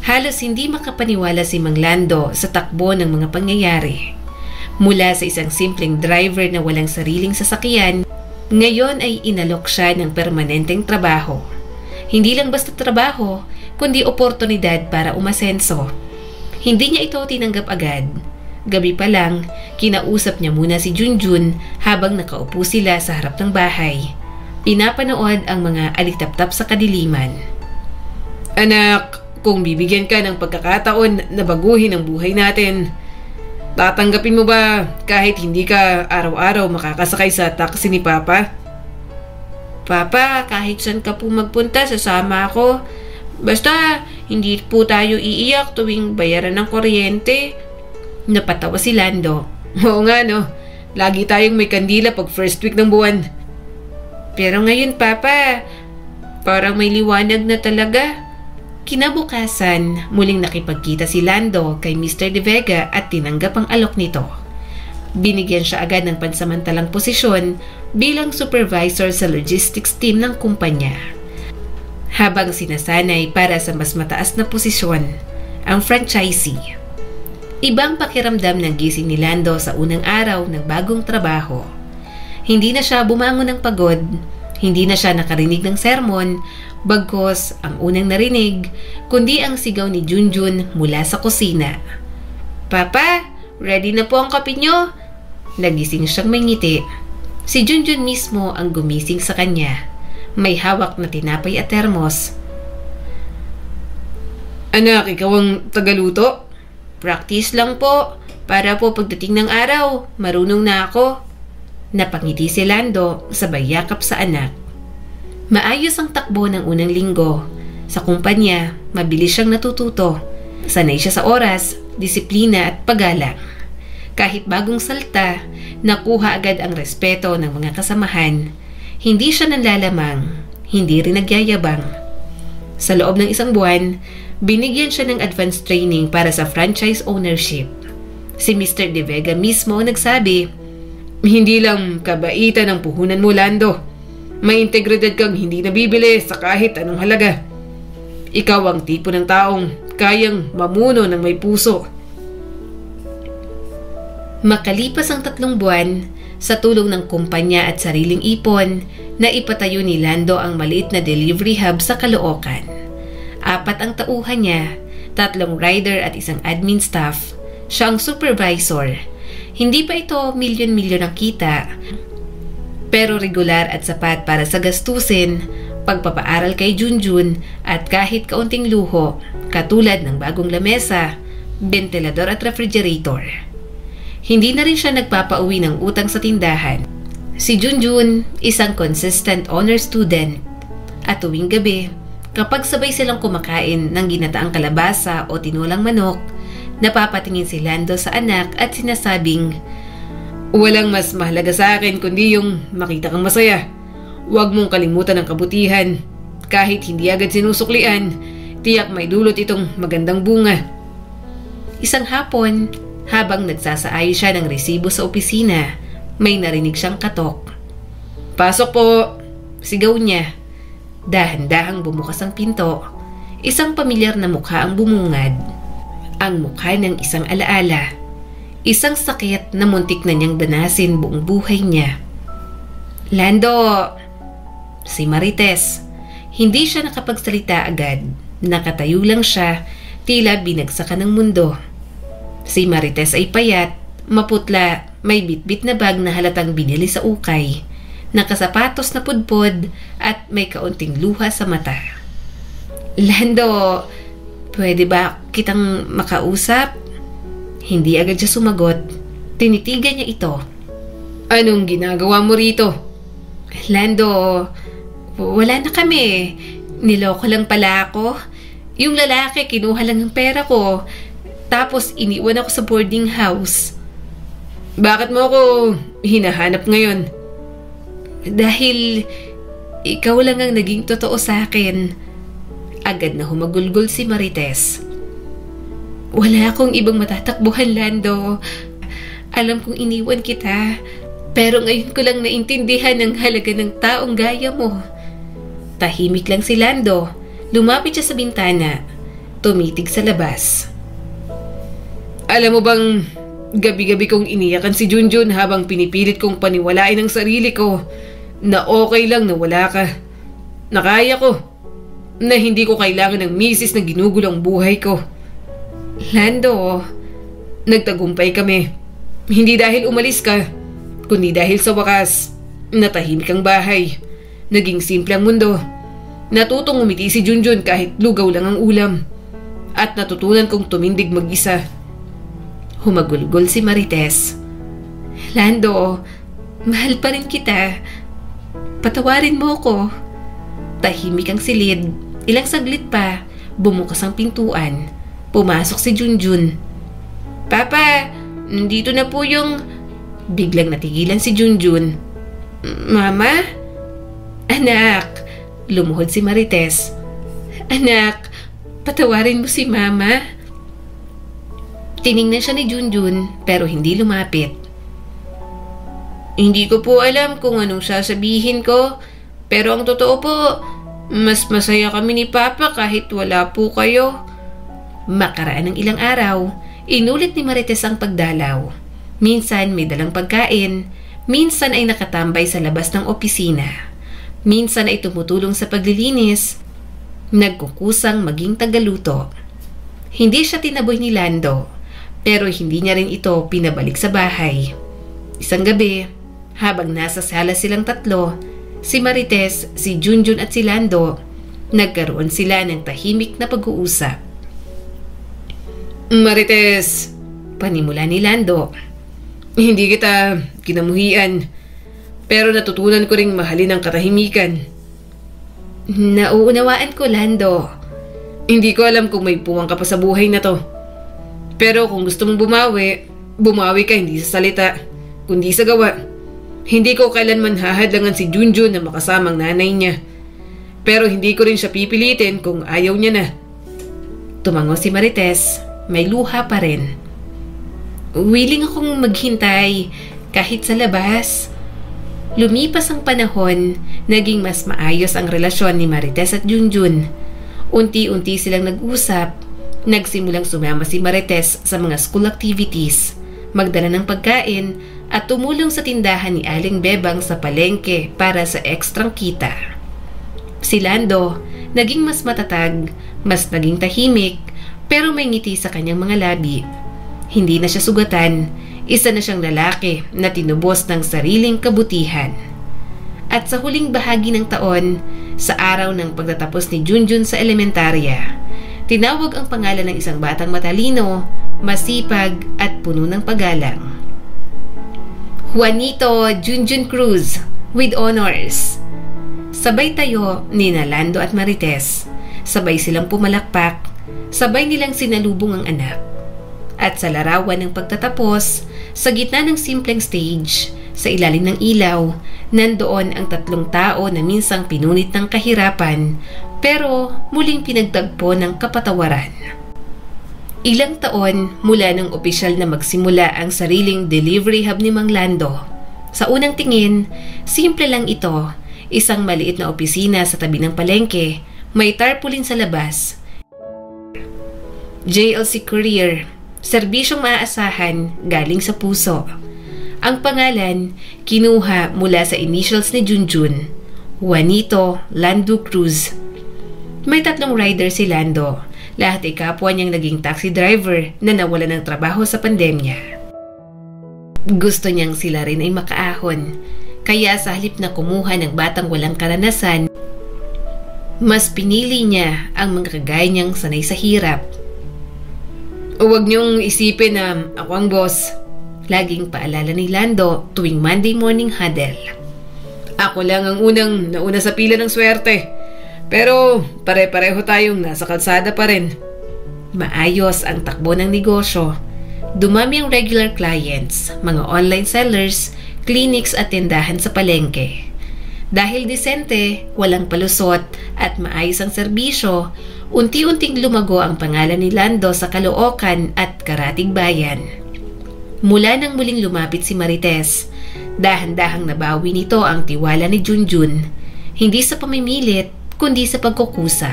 halos hindi makapaniwala si Mang Lando sa takbo ng mga pangyayari. Mula sa isang simpleng driver na walang sariling sasakyan, ngayon ay inalok siya ng permanenteng trabaho. Hindi lang basta trabaho, kundi oportunidad para umasenso. Hindi niya ito tinanggap agad. Gabi pa lang, kinausap niya muna si Junjun habang nakaupo sila sa harap ng bahay. Pinapanood ang mga alitaptap sa kadiliman. Anak, kung bibigyan ka ng pagkakataon na baguhin ang buhay natin, tatanggapin mo ba kahit hindi ka araw-araw makakasakay sa taxi ni Papa? Papa, kahit saan ka po magpunta, sasama ako. Basta, hindi po tayo iiyak tuwing bayaran ng kuryente. Napatawa si Lando. Oo nga no, lagi tayong may kandila pag first week ng buwan. Pero ngayon, Papa, parang may liwanag na talaga. Kinabukasan, muling nakipagkita si Lando kay Mr. De Vega at tinanggap ang alok nito. Binigyan siya agad ng pansamantalang posisyon bilang supervisor sa logistics team ng kumpanya. Habang sinasanay para sa mas mataas na posisyon, ang franchisee. Ibang pakiramdam ng gising ni Lando sa unang araw ng bagong trabaho. Hindi na siya bumangon ng pagod, hindi na siya nakarinig ng sermon, bagkos ang unang narinig, kundi ang sigaw ni Junjun mula sa kusina. "Papa, ready na po ang kape nyo?" Nagising siyang may ngiti. Si Junjun mismo ang gumising sa kanya. May hawak na tinapay at termos. Anak, ikaw ang tagaluto? "Practice lang po. Para po pagdating ng araw, marunong na ako." Napangiti si Lando sabay yakap sa anak. Maayos ang takbo ng unang linggo. Sa kumpanya, mabilis siyang natututo. Sanay siya sa oras, disiplina at paggalang. Kahit bagong salta, nakuha agad ang respeto ng mga kasamahan. Hindi siya nanlalamang, hindi rin nagyayabang. Sa loob ng isang buwan, binigyan siya ng advanced training para sa franchise ownership. Si Mr. De Vega mismo ang nagsabi, "Hindi lang kabaitan ang puhunan mo, Lando. May integridad kang hindi nabibili sa kahit anong halaga. Ikaw ang tipo ng taong kayang mamuno ng may puso." Makalipas ang 3 buwan, sa tulong ng kumpanya at sariling ipon, na ipatayo ni Lando ang maliit na delivery hub sa Caloocan. 4 ang tauhan niya, 3 rider at 1 admin staff. Siya ang supervisor. Hindi pa ito milyon-milyon ang kita, pero regular at sapat para sa gastusin, pagpapaaral kay Junjun at kahit kaunting luho, katulad ng bagong lamesa, ventilador at refrigerator. Hindi na rin siya nagpapauwi ng utang sa tindahan. Si Junjun, isang consistent honor student, at tuwing gabi, kapag sabay silang kumakain ng ginataang kalabasa o tinulang manok, napapatingin si Lando sa anak at sinasabing, Walang mas mahalaga sa akin kundi yung makita kang masaya. Huwag mong kalimutan ang kabutihan. Kahit hindi agad sinusuklian, tiyak may dulot itong magandang bunga. Isang hapon, habang nagsasaayos siya ng resibo sa opisina, may narinig siyang katok. Pasok po! Sigaw niya. Dahan-dahang bumukas ang pinto. Isang pamilyar na mukha ang bumungad. Ang mukha ng isang alaala. Isang sakit na muntik na niyang danasin buong buhay niya. Lando! Si Marites. Hindi siya nakapagsalita agad. Nakatayo lang siya, tila binagsakan ng mundo. Si Marites ay payat, maputla, may bitbit na bag na halatang binili sa ukay, nakasapatos na pudpod at may kaunting luha sa mata. Lando, pwede ba kitang makausap? Hindi agad siya sumagot. Tinitigan niya ito. Anong ginagawa mo rito? Lando, wala na kami. Niloko lang pala ako. Yung lalaki kinuha lang ang pera ko. Tapos iniwan ako sa boarding house. Bakit mo ako hinahanap ngayon? Dahil ikaw lang ang naging totoo sa akin. Agad na humagulgol si Marites. Wala akong ibang matatakbuhan, Lando. Alam kong iniwan kita, pero ngayon ko lang naintindihan ang halaga ng taong gaya mo. Tahimik lang si Lando. Lumapit siya sa bintana. Tumitig sa labas. Alam mo bang gabi-gabi kong iniyakan si Junjun habang pinipilit kong paniwalain ang sarili ko na okay lang na wala ka. Nakaya ko. Na hindi ko kailangan ng misis na ginugulo ang buhay ko. Lando, nagtagumpay kami. Hindi dahil umalis ka, kundi dahil sa wakas, natahimik ang bahay. Naging simple ang mundo. Natutong umiti si Junjun kahit lugaw lang ang ulam. At natutunan kong tumindig mag-isa. Humagulgol si Marites. Lando, mahal pa rin kita. Patawarin mo ko. Tahimik ang silid. Ilang saglit pa, bumukas ang pintuan. Pumasok si Junjun. Papa, nandito na po yung... Biglang natigilan si Junjun. Mama? Anak, lumuhod si Marites. Anak, patawarin mo si Mama. Tiningnan siya ni Junjun pero hindi lumapit. Hindi ko po alam kung anong sasabihin ko, pero ang totoo po, mas masaya kami ni Papa kahit wala po kayo. Makaraan ng ilang araw, inulit ni Marites ang pagdalaw. Minsan may dalang pagkain, minsan ay nakatambay sa labas ng opisina. Minsan ay tumutulong sa paglilinis, nagkukusang maging tagaluto. Hindi siya tinaboy ni Lando, pero hindi niya rin ito pinabalik sa bahay. Isang gabi, habang nasa sala silang 3, si Marites, si Junjun at si Lando, nagkaroon sila ng tahimik na pag-uusap. Marites, panimula ni Lando. Hindi kita kinamuhian, pero natutunan ko ring mahalin ang katahimikan. Nauunawaan ko, Lando. Hindi ko alam kung may puwang ka pa sa buhay na to. Pero kung gusto mong bumawi ka hindi sa salita, kundi sa gawa. Hindi ko kailanman hahadlangan si Junjun na makasamang nanay niya. Pero hindi ko rin siya pipilitin kung ayaw niya na. Tumango si Marites, may luha pa rin. Willing akong maghintay kahit sa labas. Lumipas ang panahon, naging mas maayos ang relasyon ni Marites at Junjun. Unti-unti silang nag-usap. Nagsimulang sumama si Marites sa mga school activities. magdala ng pagkain at tumulong sa tindahan ni Aling Bebang sa palengke para sa ekstrang kita. Si Lando, naging mas matatag, mas naging tahimik, pero may ngiti sa kanyang mga labi. Hindi na siya sugatan, isa na siyang lalaki na tinubos ng sariling kabutihan. At sa huling bahagi ng taon, sa araw ng pagtatapos ni Junjun sa elementarya, tinawag ang pangalan ng isang batang matalino, masipag at puno ng paggalang. Juanito Junjun Cruz with honors. Sabay tayo ni Lando at Marites. Sabay silang pumalakpak, sabay nilang sinalubong ang anak. At sa larawan ng pagtatapos, sa gitna ng simpleng stage, sa ilalim ng ilaw, nandoon ang tatlong tao na minsang pinunit ng kahirapan, pero muling pinagtagpo ng kapatawaran. Ilang taon mula nang opisyal na magsimula ang sariling delivery hub ni Mang Lando. Sa unang tingin, simple lang ito, isang maliit na opisina sa tabi ng palengke, may tarpaulin sa labas. JLC Courier, serbisyong maaasahan galing sa puso. Ang pangalan, kinuha mula sa initials ni Junjun, Juanito Lando Cruz. May 3 rider si Lando, lahat ay kapwa niyang naging taxi driver na nawala ng trabaho sa pandemya. Gusto niyang sila rin ay makaahon, kaya sa halip na kumuha ng batang walang karanasan, mas pinili niya ang mga kagaya niyang sanay sa hirap. Huwag niyong isipin na ako ang boss, laging paalala ni Lando tuwing Monday morning huddle. Ako lang ang nauna sa pila ng swerte, pero pare-pareho tayong nasa kalsada pa rin. Maayos ang takbo ng negosyo. Dumami ang regular clients, mga online sellers, clinics at tindahan sa palengke. Dahil disente, walang palusot at maayos ang serbisyo, unti-unting lumago ang pangalan ni Lando sa Caloocan at Karatig Bayan. Mula nang muling lumapit si Marites, dahan-dahang nabawi nito ang tiwala ni Junjun, hindi sa pamimilit kundi sa pagkukusa.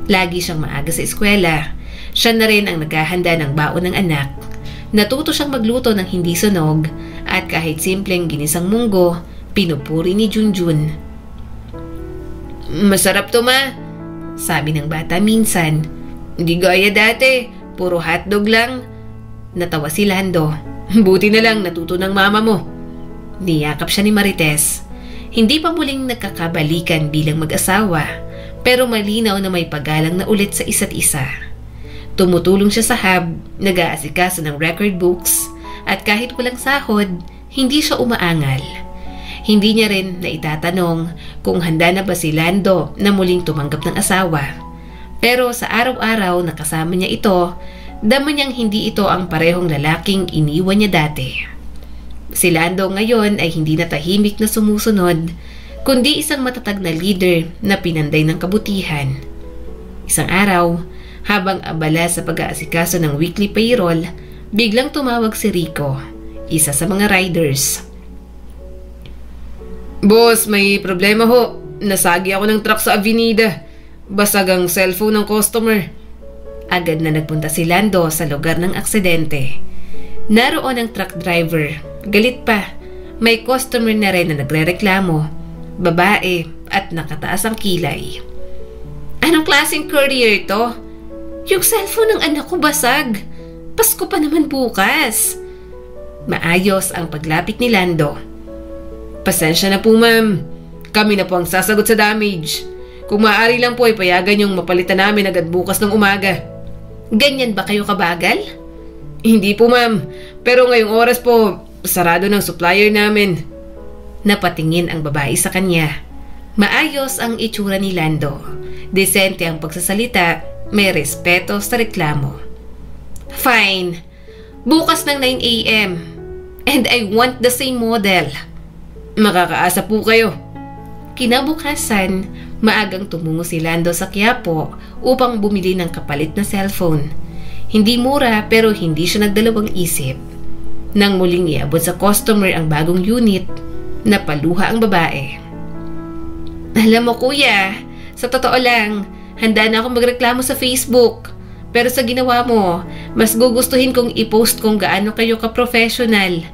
Lagi siyang maaga sa eskwela, siya na rin ang naghahanda ng baon ng anak. Natuto siyang magluto ng hindi sunog at kahit simpleng ginisang munggo, pinupuri ni Junjun. Masarap to ma, sabi ng bata minsan. Hindi gaya dati, puro hotdog lang. Natawa si Lando. Buti na lang natuto ng mama mo. Niyakap siya ni Marites. Hindi pa muling nagkakabalikan bilang mag-asawa, pero malinaw na may paggalang na ulit sa isa't isa. Tumutulong siya sa hub, nag-aasikaso ng record books, at kahit walang sahod, hindi siya umaangal. Hindi niya rin naitatanong kung handa na ba si Lando na muling tumanggap ng asawa. Pero sa araw-araw na kasama niya ito, dama niyang hindi ito ang parehong lalaking iniwan niya dati. Si Lando ngayon ay hindi na tahimik na sumusunod, kundi isang matatag na leader na pinanday ng kabutihan. Isang araw, habang abala sa pag-aasikaso ng weekly payroll, biglang tumawag si Rico, isa sa mga riders. Boss, may problema ho. Nasagi ako ng truck sa avenida. Basag ang cellphone ng customer. Agad na nagpunta si Lando sa lugar ng aksidente. Naroon ang truck driver. Galit pa. May customer na rin na nagrereklamo. Babae at nakataas ang kilay. Anong klaseng courier to? Yung cellphone ng anak ko basag. Pasko pa naman bukas. Maayos ang paglapit ni Lando. Pasensya na po ma'am. Kami na po ang sasagot sa damage. Kung maaari lang po ay payagan yung mapalitan namin agad bukas ng umaga. Ganyan ba kayo kabagal? Hindi po ma'am. Pero ngayong oras po, sarado ng supplier namin. Napatingin ang babae sa kanya. Maayos ang itsura ni Lando. Desente ang pagsasalita, may respeto sa reklamo. Fine. Bukas ng 9 a.m. And I want the same model. Makakaasa po kayo. Kinabukasan, maagang tumungo si Lando sa Quiapo upang bumili ng kapalit na cellphone. Hindi mura pero hindi siya nagdalawang isip. Nang muling iabot sa customer ang bagong unit, napaluha ang babae. Alam mo kuya, sa totoo lang, handa na akong magreklamo sa Facebook. Pero sa ginawa mo, mas gugustuhin kong i-post kung gaano kayo ka-professional.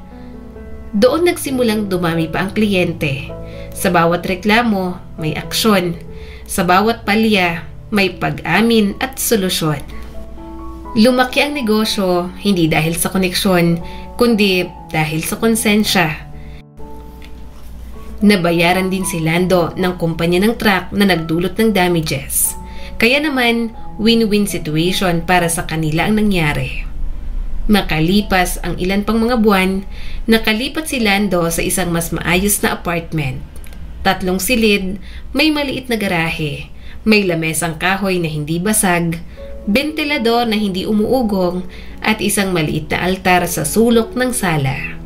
Doon nagsimulang dumami pa ang kliyente. Sa bawat reklamo, may aksyon. Sa bawat palya, may pag-amin at solusyon. Lumaki ang negosyo hindi dahil sa koneksyon, kundi dahil sa konsensya. Nabayaran din si Lando ng kumpanya ng truck na nagdulot ng damages. Kaya naman, win-win situation para sa kanila ang nangyari. Makalipas ang ilan pang mga buwan, nakalipat si Lando sa isang mas maayos na apartment. 3 silid, may maliit na garahe, may lamesang kahoy na hindi basag, bentilador na hindi umuugong, at isang maliit na altar sa sulok ng sala.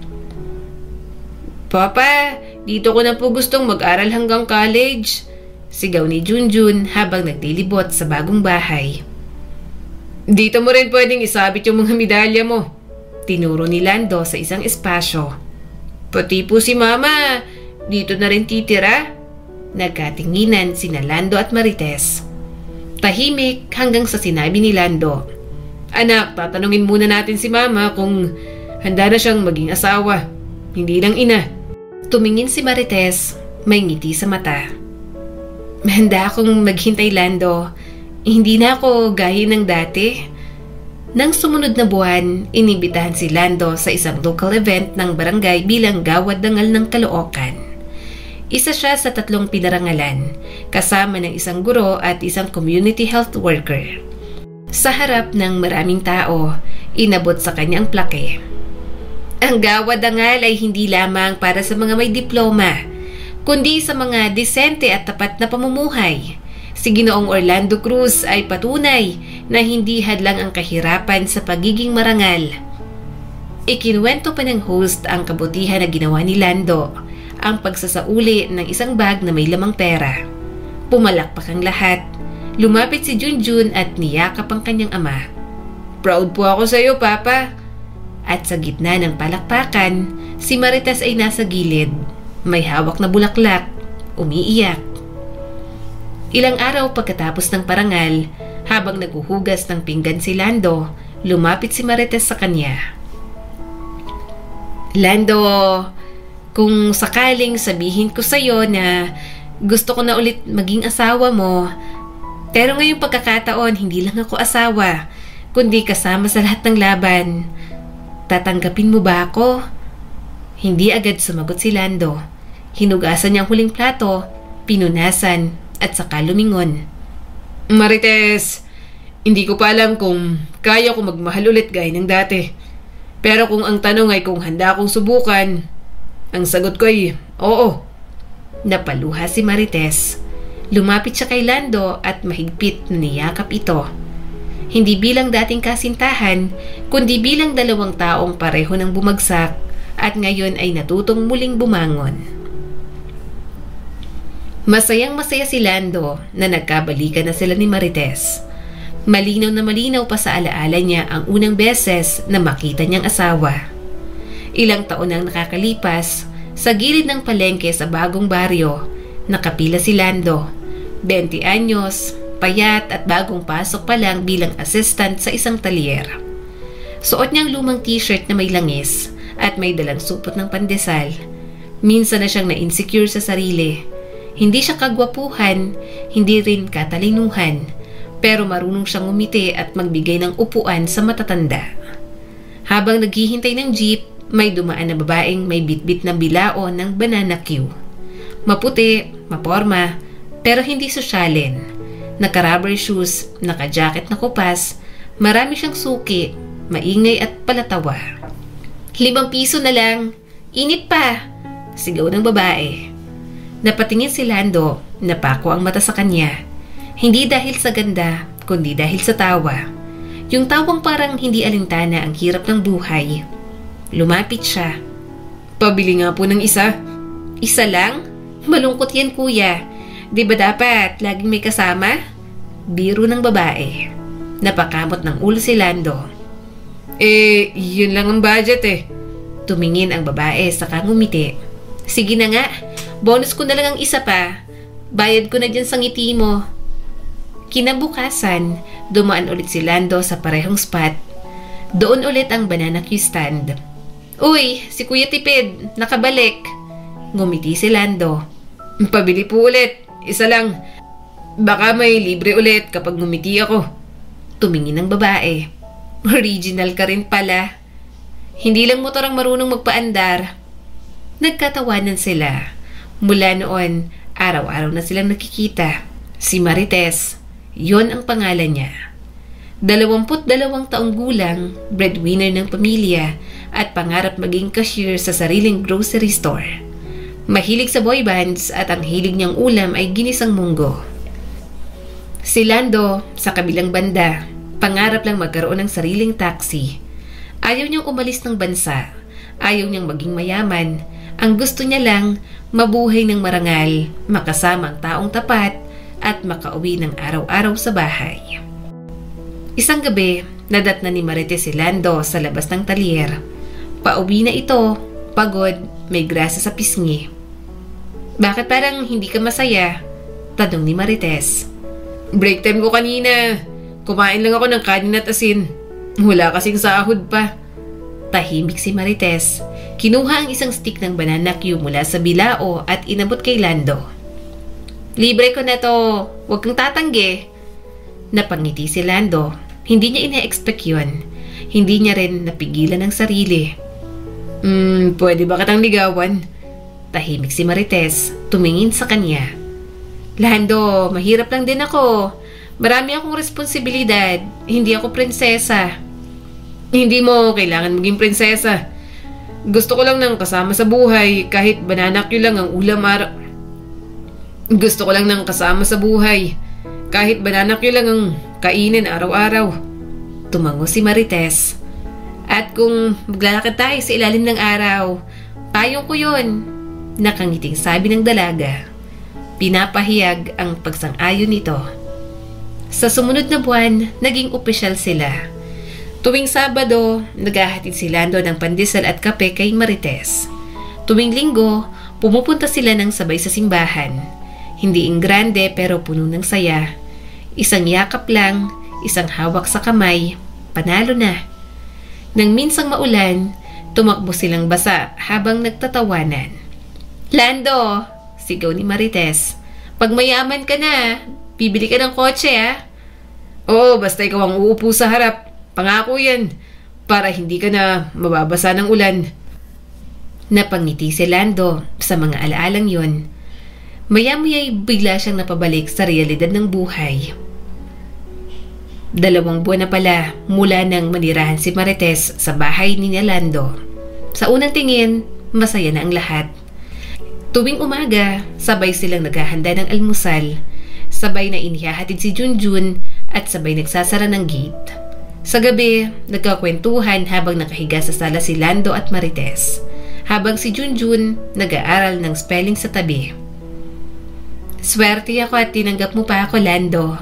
"Papa, dito ko na po gustong mag-aral hanggang college," sigaw ni Junjun habang naglilibot sa bagong bahay. "Dito mo rin pwedeng isabit yung mga medalya mo," tinuro ni Lando sa isang espasyo. "Pati po si Mama, dito na rin titira." Nagkatinginan sina Lando at Marites. Tahimik hanggang sa sinabi ni Lando, "Anak, tatanungin muna natin si Mama kung handa na siyang maging asawa, hindi lang ina." Tumingin si Marites, may ngiti sa mata. "Handa akong maghintay, Lando. Hindi na ako gaya ng dati." Nang sumunod na buwan, inibitahan si Lando sa isang local event ng barangay bilang gawad dangal ng Caloocan. Isa siya sa 3 pinarangalan, kasama ng isang guro at isang community health worker. Sa harap ng maraming tao, inabot sa kanya ang plaque. Ang gawad dangal ay hindi lamang para sa mga may diploma, kundi sa mga disente at tapat na pamumuhay. Si Ginoong Orlando Cruz ay patunay na hindi hadlang ang kahirapan sa pagiging marangal. Ikinuwento pa ng host ang kabutihan na ginawa ni Lando, ang pagsasauli ng isang bag na may lamang pera. Pumalakpak ang lahat. Lumapit si Junjun at niyakap ang kanyang ama. "Proud po ako sa iyo, Papa." At sa gitna ng palakpakan, si Marites ay nasa gilid. May hawak na bulaklak, umiiyak. Ilang araw pagkatapos ng parangal, habang naguhugas ng pinggan si Lando, lumapit si Marites sa kanya. "Lando, kung sakaling sabihin ko sa'yo na gusto ko na ulit maging asawa mo, pero ngayong pagkakataon hindi lang ako asawa, kundi kasama sa lahat ng laban. Tatanggapin mo ba ako?" Hindi agad sumagot si Lando. Hinugasan niya ang huling plato, pinunasan, at saka lumingon. "Marites, hindi ko pa alam kung kaya ko magmahal ulit gaya ng dati. Pero kung ang tanong ay kung handa akong subukan, ang sagot ko ay oo." Napaluha si Marites. Lumapit siya kay Lando at mahigpit na niyakap ito. Hindi bilang dating kasintahan, kundi bilang 2 taong pareho ng bumagsak at ngayon ay natutong muling bumangon. Masayang-masaya si Lando na nagkabalikan na sila ni Marites. Malinaw na malinaw pa sa alaala niya ang unang beses na makita niyang asawa. Ilang taon nang nakakalipas, sa gilid ng palengke sa bagong baryo, nakapila si Lando. 20 anyos, payat at bagong pasok pa lang bilang assistant sa isang talyer. Suot niyang lumang t-shirt na may langis at may dalang supot ng pandesal. Minsan na siyang na-insecure sa sarili. Hindi siya kagwapuhan, hindi rin katalinuhan, pero marunong siyang umiti at magbigay ng upuan sa matatanda. Habang naghihintay ng jeep, may dumaan na babaeng may bitbit na bilao ng banana Q. Maputi, maporma, pero hindi sosyalin. Naka-rubber shoes, naka-jacket na kupas, marami siyang suki, maingay at palatawa. "5 piso na lang, init pa," sigaw ng babae. Napatingin si Lando, napako ang mata sa kanya. Hindi dahil sa ganda, kundi dahil sa tawa. Yung tawang parang hindi alintana ang hirap ng buhay. Lumapit siya. "Pabili nga po ng isa." "Isa lang? Malungkot yan, kuya. Di ba dapat laging may kasama?" Biro ng babae. Napakamot ng ulo si Lando. Yun lang ang budget eh." Tumingin ang babae saka ngumiti. "Sige na nga, bonus ko na lang ang isa pa. Bayad ko na dyan sa ngiti mo." Kinabukasan, dumaan ulit si Lando sa parehong spot. Doon ulit ang banana cue stand. "Uy, si Kuya Tipid, nakabalik." Ngumiti si Lando. Pabili po ulit. Isa lang. Baka may libre ulit kapag ngumiti ako. Tumingin ang babae. Original ka rin pala. Hindi lang motor ang marunong magpaandar. Nagkatawanan sila. Mula noon, araw-araw na silang nakikita. Si Marites, yon ang pangalan niya. 22 taong gulang, breadwinner ng pamilya at pangarap maging cashier sa sariling grocery store. Mahilig sa boy bands at ang hilig niyang ulam ay ginisang munggo. Si Lando, sa kabilang banda, pangarap lang magkaroon ng sariling taxi. Ayaw niyang umalis ng bansa. Ayaw niyang maging mayaman. Ang gusto niya lang, mabuhay ng marangal, makasama ang taong tapat, at makauwi ng araw-araw sa bahay. Isang gabi, nadatna ni Marites si Lando sa labas ng talyer. Pauwi na ito, pagod, may grasa sa pisngi. "Bakit parang hindi ka masaya?" tanong ni Marites. Break time ko kanina. Kumain lang ako ng kanin at asin. Wala kasing sahod pa. Tahimik si Marites. Kinuha ang isang stick ng banana cue mula sa bilao at inabot kay Lando. "Libre ko na to. Huwag kang tatanggi." Napangiti si Lando. Hindi niya ina-expect yun. Hindi niya rin napigilan ang sarili. Pwede ba kitang ligawan?" Tahimik si Marites. Tumingin sa kanya. "Lando, mahirap lang din ako. Marami akong responsibilidad. Hindi ako prinsesa." Hindi mo kailangan maging prinsesa. Gusto ko lang ng kasama sa buhay kahit banana cue lang ang ulam araw. Gusto ko lang ng kasama sa buhay kahit banana cue lang ang kainin araw-araw. Tumango si Marites. "At kung maglalakad tayo sa ilalim ng araw, payong ko yun." Nakangiting sabi ng dalaga. Pinapahiyag ang pagsang-ayon nito. Sa sumunod na buwan, naging opisyal sila. Tuwing Sabado, naghahatid si Lando ng pandesal at kape kay Marites. Tuwing Linggo, pumupunta sila ng sabay sa simbahan. Hindi ingrande pero puno ng saya. Isang yakap lang, isang hawak sa kamay, panalo na. Nang minsang maulan, tumakbo silang basa habang nagtatawanan. "Lando!" sigaw ni Marites. "Pag mayaman ka na, bibili ka ng kotse ah." "Oo, basta ikaw ang uupo sa harap. Pangako yan, para hindi ka na mababasa ng ulan." Napangiti si Lando sa mga alaalang yon. Maya-maya'y bigla siyang napabalik sa realidad ng buhay. 2 buwan na pala mula nang manirahan si Marites sa bahay ni Lando. Sa unang tingin, masaya na ang lahat. Tuwing umaga, sabay silang naghahanda ng almusal. Sabay na inihahatid si Junjun at sabay nagsasara ng gate. Sa gabi, nagkakwentuhan habang nakahiga sa sala si Lando at Marites, habang si Junjun nag-aaral ng spelling sa tabi. "Swerte ako at tinanggap mo pa ako, Lando,"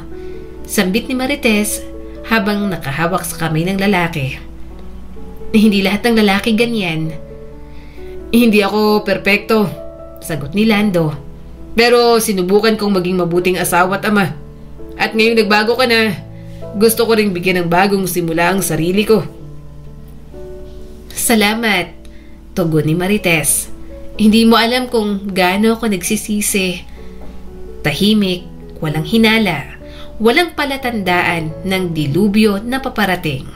sambit ni Marites habang nakahawak sa kamay ng lalaki. "Hindi lahat ng lalaki ganyan." "Hindi ako perpekto," sagot ni Lando. "Pero sinubukan kong maging mabuting asawa at ama. At ngayong nagbago ka na, gusto ko ring bigyan ng bagong simula ang sarili ko." "Salamat," tugon ni Marites. "Hindi mo alam kung gaano ako nagsisisi." Tahimik, walang hinala, walang palatandaan ng dilubyo na paparating.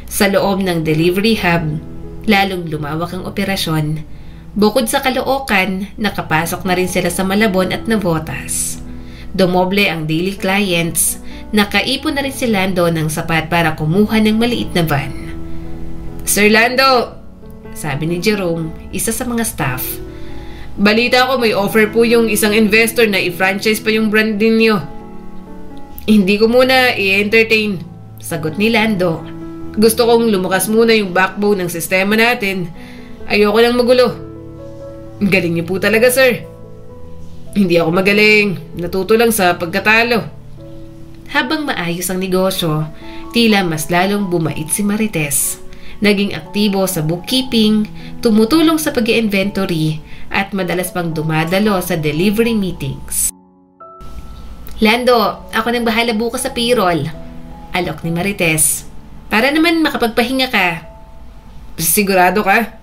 Sa loob ng delivery hub, lalong lumawak ang operasyon. Bukod sa Caloocan, nakapasok na rin sila sa Malabon at Navotas. Dumoble ang daily clients. Nakaipon na rin si Lando ng sapat para kumuha ng maliit na van. "Sir Lando," sabi ni Jerome, isa sa mga staff. "Balita ko may offer po yung isang investor na i-franchise pa yung brand ninyo." "Hindi ko muna i-entertain," sagot ni Lando. "Gusto kong lumakas muna yung backbone ng sistema natin. Ayoko lang magulo." "Galing niyo po talaga, sir." "Hindi ako magaling. Natuto lang sa pagkatalo." Habang maayos ang negosyo, tila mas lalong bumait si Marites. Naging aktibo sa bookkeeping, tumutulong sa pag-i-inventory, at madalas pang dumadalo sa delivery meetings. Lando, ako nang bahala bukas sa payroll. Alok ni Marites. Para naman makapagpahinga ka. Sigurado ka?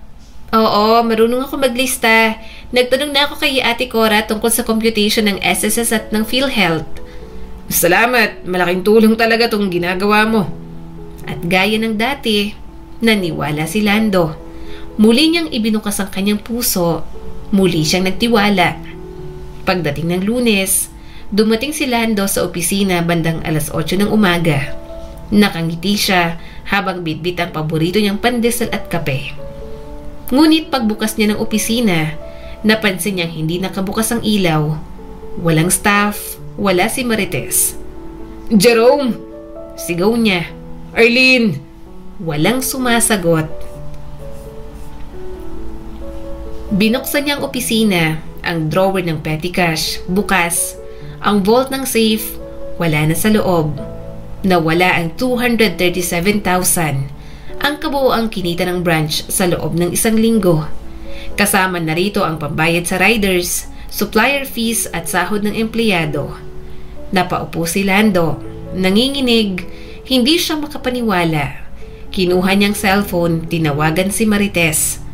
Oo, marunong ako maglista. Nagtanong na ako kay Ate Cora tungkol sa computation ng SSS at ng PhilHealth. Salamat, malaking tulong talaga tong ginagawa mo. At gaya ng dati, naniwala si Lando. Muli niyang ibinukas ang kanyang puso. Muli siyang nagtiwala. Pagdating ng Lunes, dumating si Lando sa opisina bandang 8:00 ng umaga. Nakangiti siya habang bitbit ang paborito niyang pandesal at kape. Ngunit pagbukas niya ng opisina, napansin niyang hindi nakabukas ang ilaw. Walang staff, wala si Marites. Jerome! Sigaw niya. Arlene! Walang sumasagot. Binuksan niya ang opisina, ang drawer ng petty cash, bukas. Ang vault ng safe, wala na sa loob. Nawala ang 237,000, ang kabuoang kinita ng branch sa loob ng 1 linggo. Kasama na rito ang pambayad sa riders, supplier fees at sahod ng empleyado. Napaupo si Lando, nanginginig, hindi siya makapaniwala. Kinuha niyang cellphone, tinawagan si Marites.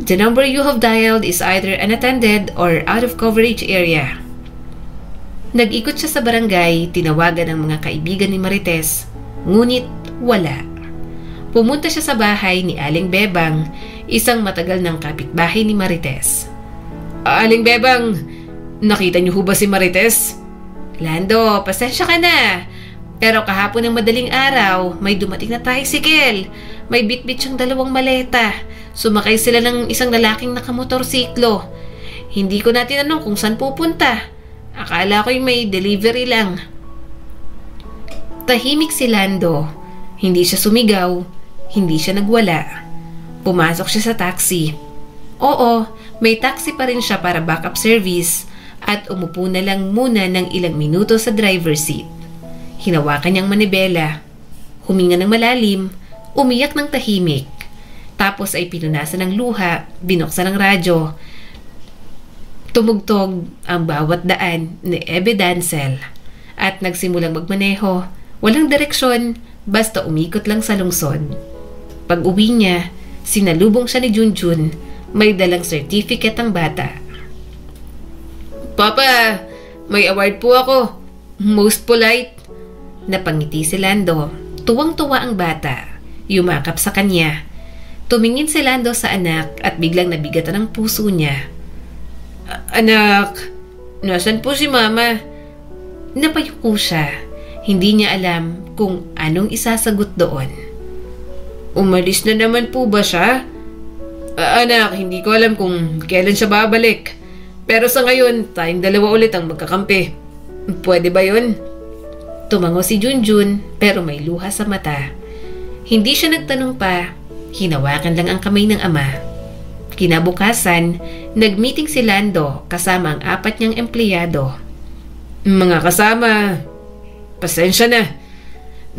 The number you have dialed is either unattended or out of coverage area. Nag-ikot siya sa barangay, tinawagan ang mga kaibigan ni Marites, ngunit wala. Pumunta siya sa bahay ni Aling Bebang, isang matagal ng kapitbahay ni Marites. Aling Bebang, nakita niyo ho ba si Marites? Lando, pasensya ka na. Pero kahapon ng madaling araw, may dumating na tricycle. May bitbit siyang 2 maleta. Sumakay sila ng isang lalaking nakamotorsiklo. Hindi ko na tinanong kung saan pupunta. Akala ko'y may delivery lang. Tahimik si Lando. Hindi siya sumigaw. Hindi siya nagwala. Pumasok siya sa taxi. Oo, may taxi pa rin siya para backup service at umupo na lang muna ng ilang minuto sa driver's seat. Hinawakan niyang manibela. Huminga ng malalim. Umiyak ng tahimik. Tapos ay pinunasan ng luha. Binuksan ng radyo. Tumugtog ang bawat daan ni Ebe Dancel at nagsimulang magmaneho. Walang direksyon, basta umikot lang sa lungsod. Pag uwi niya, sinalubong siya ni Junjun. May dalang certificate ang bata. Papa, may award po ako. Most polite. Napangiti si Lando. Tuwang-tuwa ang bata. Yumakap sa kanya. Tumingin si Lando sa anak at biglang nabigatan ang puso niya. Anak, nasan po si Mama? Napayuko siya. Hindi niya alam kung anong isasagot doon. Umalis na naman po ba siya? Anak, hindi ko alam kung kailan siya babalik. Pero sa ngayon, tayong 2 ulit ang magkakampi. Pwede ba yun? Tumango si Junjun pero may luha sa mata. Hindi siya nagtanong pa. Hinawakan lang ang kamay ng ama. Kinabukasan, nagmeeting si Lando kasama ang 4 niyang empleyado. Mga kasama, pasensya na.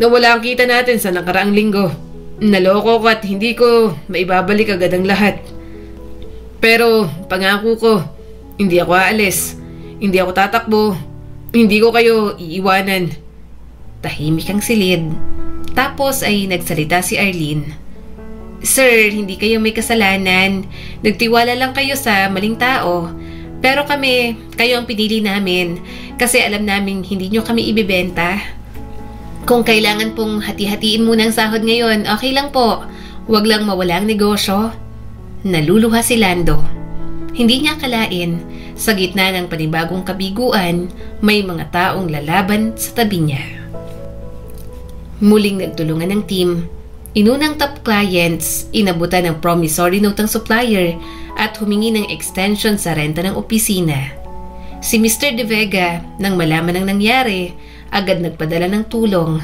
Nawala ang kita natin sa nakaraang linggo. Naloko ko at hindi ko maibabalik agad ang lahat. Pero pangako ko, hindi ako aalis. Hindi ako tatakbo. Hindi ko kayo iiwanan. Tahimik ang silid. Tapos ay nagsalita si Arlene. Sir, hindi kayo may kasalanan. Nagtiwala lang kayo sa maling tao. Pero kami, kayo ang pinili namin kasi alam naming hindi nyo kami ibibenta. Kung kailangan pong hati-hatiin muna ang sahod ngayon, okay lang po. Huwag lang mawala ang negosyo. Naluluha si Lando. Hindi niya akalain, sa gitna ng panibagong kabiguan, may mga taong lalaban sa tabi niya. Muling nagtulungan ng team. Inunang top clients, inabutan ng promissory note ng supplier at humingi ng extension sa renta ng opisina. Si Mr. De Vega, nang malaman ang nangyari, agad nagpadala ng tulong.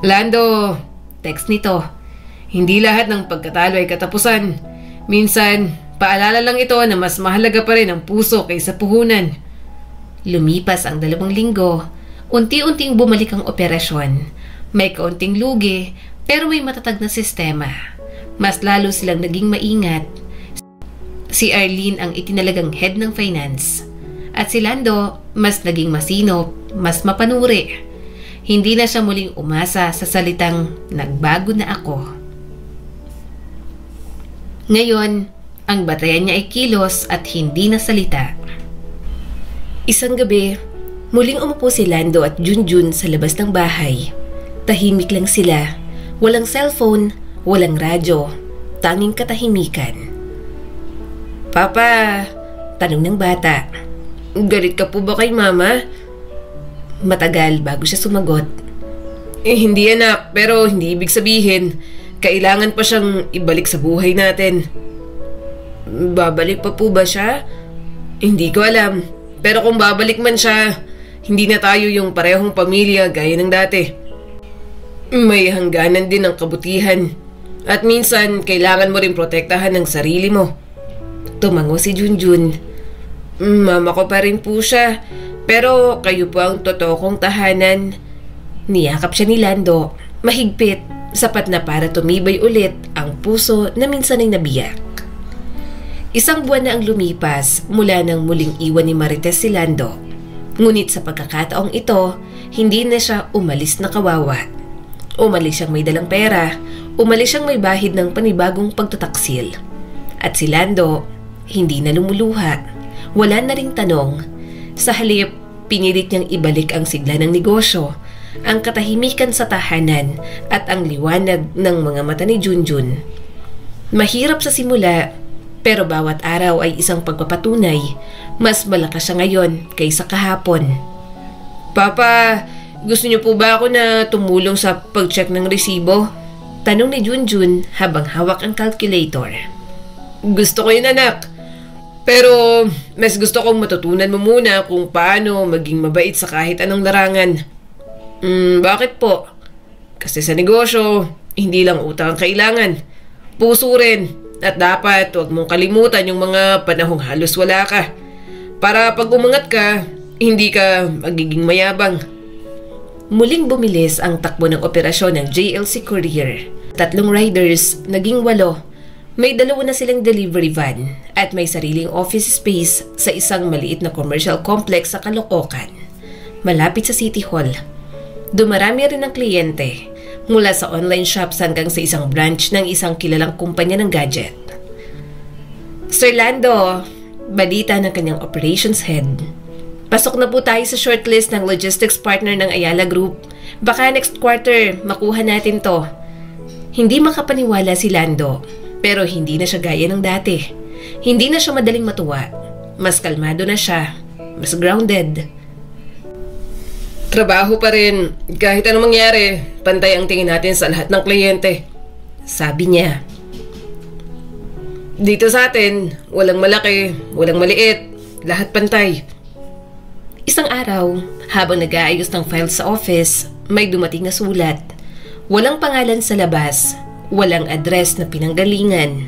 Lando, text nito. Hindi lahat ng pagkatalo ay katapusan. Minsan, paalala lang ito na mas mahalaga pa rin ang puso kaysa puhunan. Lumipas ang 2 linggo, unti-unting bumalik ang operasyon. May kaunting lugi, pero may matatag na sistema. Mas lalo silang naging maingat. Si Arlene ang itinalagang head ng finance. At si Lando mas naging masinop, mas mapanuri. Hindi na siya muling umasa sa salitang nagbago na ako. Ngayon, ang batayan niya ay kilos at hindi na salita. Isang gabi, muling umupo si Lando at Junjun sa labas ng bahay. Tahimik lang sila. Walang cellphone, walang radyo, tanging katahimikan. "Papa," tanong ng bata, "galit ka po ba kay Mama?" Matagal bago siya sumagot. Hindi anak, pero hindi ibig sabihin kailangan pa siyang ibalik sa buhay natin." "Babalik pa po ba siya?" "Hindi ko alam. Pero kung babalik man siya, hindi na tayo yung parehong pamilya gaya ng dati. May hangganan din ang kabutihan. At minsan, kailangan mo rin protektahan ang sarili mo." Tumango si Junjun. "Mama ko pa rin po siya. Pero kayo po ang totoo kong tahanan." Niyakap siya ni Lando. Mahigpit, sapat na para tumibay ulit ang puso na minsan ay nabiyak. Isang buwan na ang lumipas mula nang muling iwan ni Marites si Lando. Ngunit sa pagkakataong ito, hindi na siya umalis na kawawa. Umalis siyang may dalang pera, umalis siyang may bahid ng panibagong pagtataksil. At si Lando, hindi na lumuluha. Wala na ring tanong. Sa halip, pinilit niyang ibalik ang sigla ng negosyo, ang katahimikan sa tahanan at ang liwanag ng mga mata ni Junjun. Mahirap sa simula, pero bawat araw ay isang pagpapatunay. Mas malakas siya ngayon kaysa kahapon. "Papa, gusto niyo po ba ako na tumulong sa pag-check ng resibo?" Tanong ni Junjun habang hawak ang calculator. "Gusto ko yun anak. Pero mas gusto kong matutunan mo muna kung paano maging mabait sa kahit anong larangan." Bakit po?" "Kasi sa negosyo, hindi lang utang ang kailangan. Puso rin. At dapat huwag mong kalimutan yung mga panahong halos wala ka. Para pag umangat ka, hindi ka magiging mayabang." Muling bumilis ang takbo ng operasyon ng JLC Courier. 3 riders, naging 8. May 2 na silang delivery van at may sariling office space sa isang maliit na commercial complex sa Caloocan, malapit sa City Hall. Dumarami rin ang kliyente, mula sa online shops hanggang sa isang branch ng isang kilalang kumpanya ng gadget. "Sir Lando," balita ng kanyang operations head, "pasok na po tayo sa shortlist ng logistics partner ng Ayala Group. Baka next quarter makuha natin to." Hindi makapaniwala si Lando. Pero hindi na siya gaya ng dati. Hindi na siya madaling matuwa. Mas kalmado na siya. Mas grounded. "Trabaho pa rin. Kahit anong mangyari, pantay ang tingin natin sa lahat ng kliyente," sabi niya. "Dito sa atin, walang malaki, walang maliit. Lahat pantay." Isang araw, habang nag-aayos ng file sa office, may dumating na sulat. Walang pangalan sa labas. Walang address na pinanggalingan.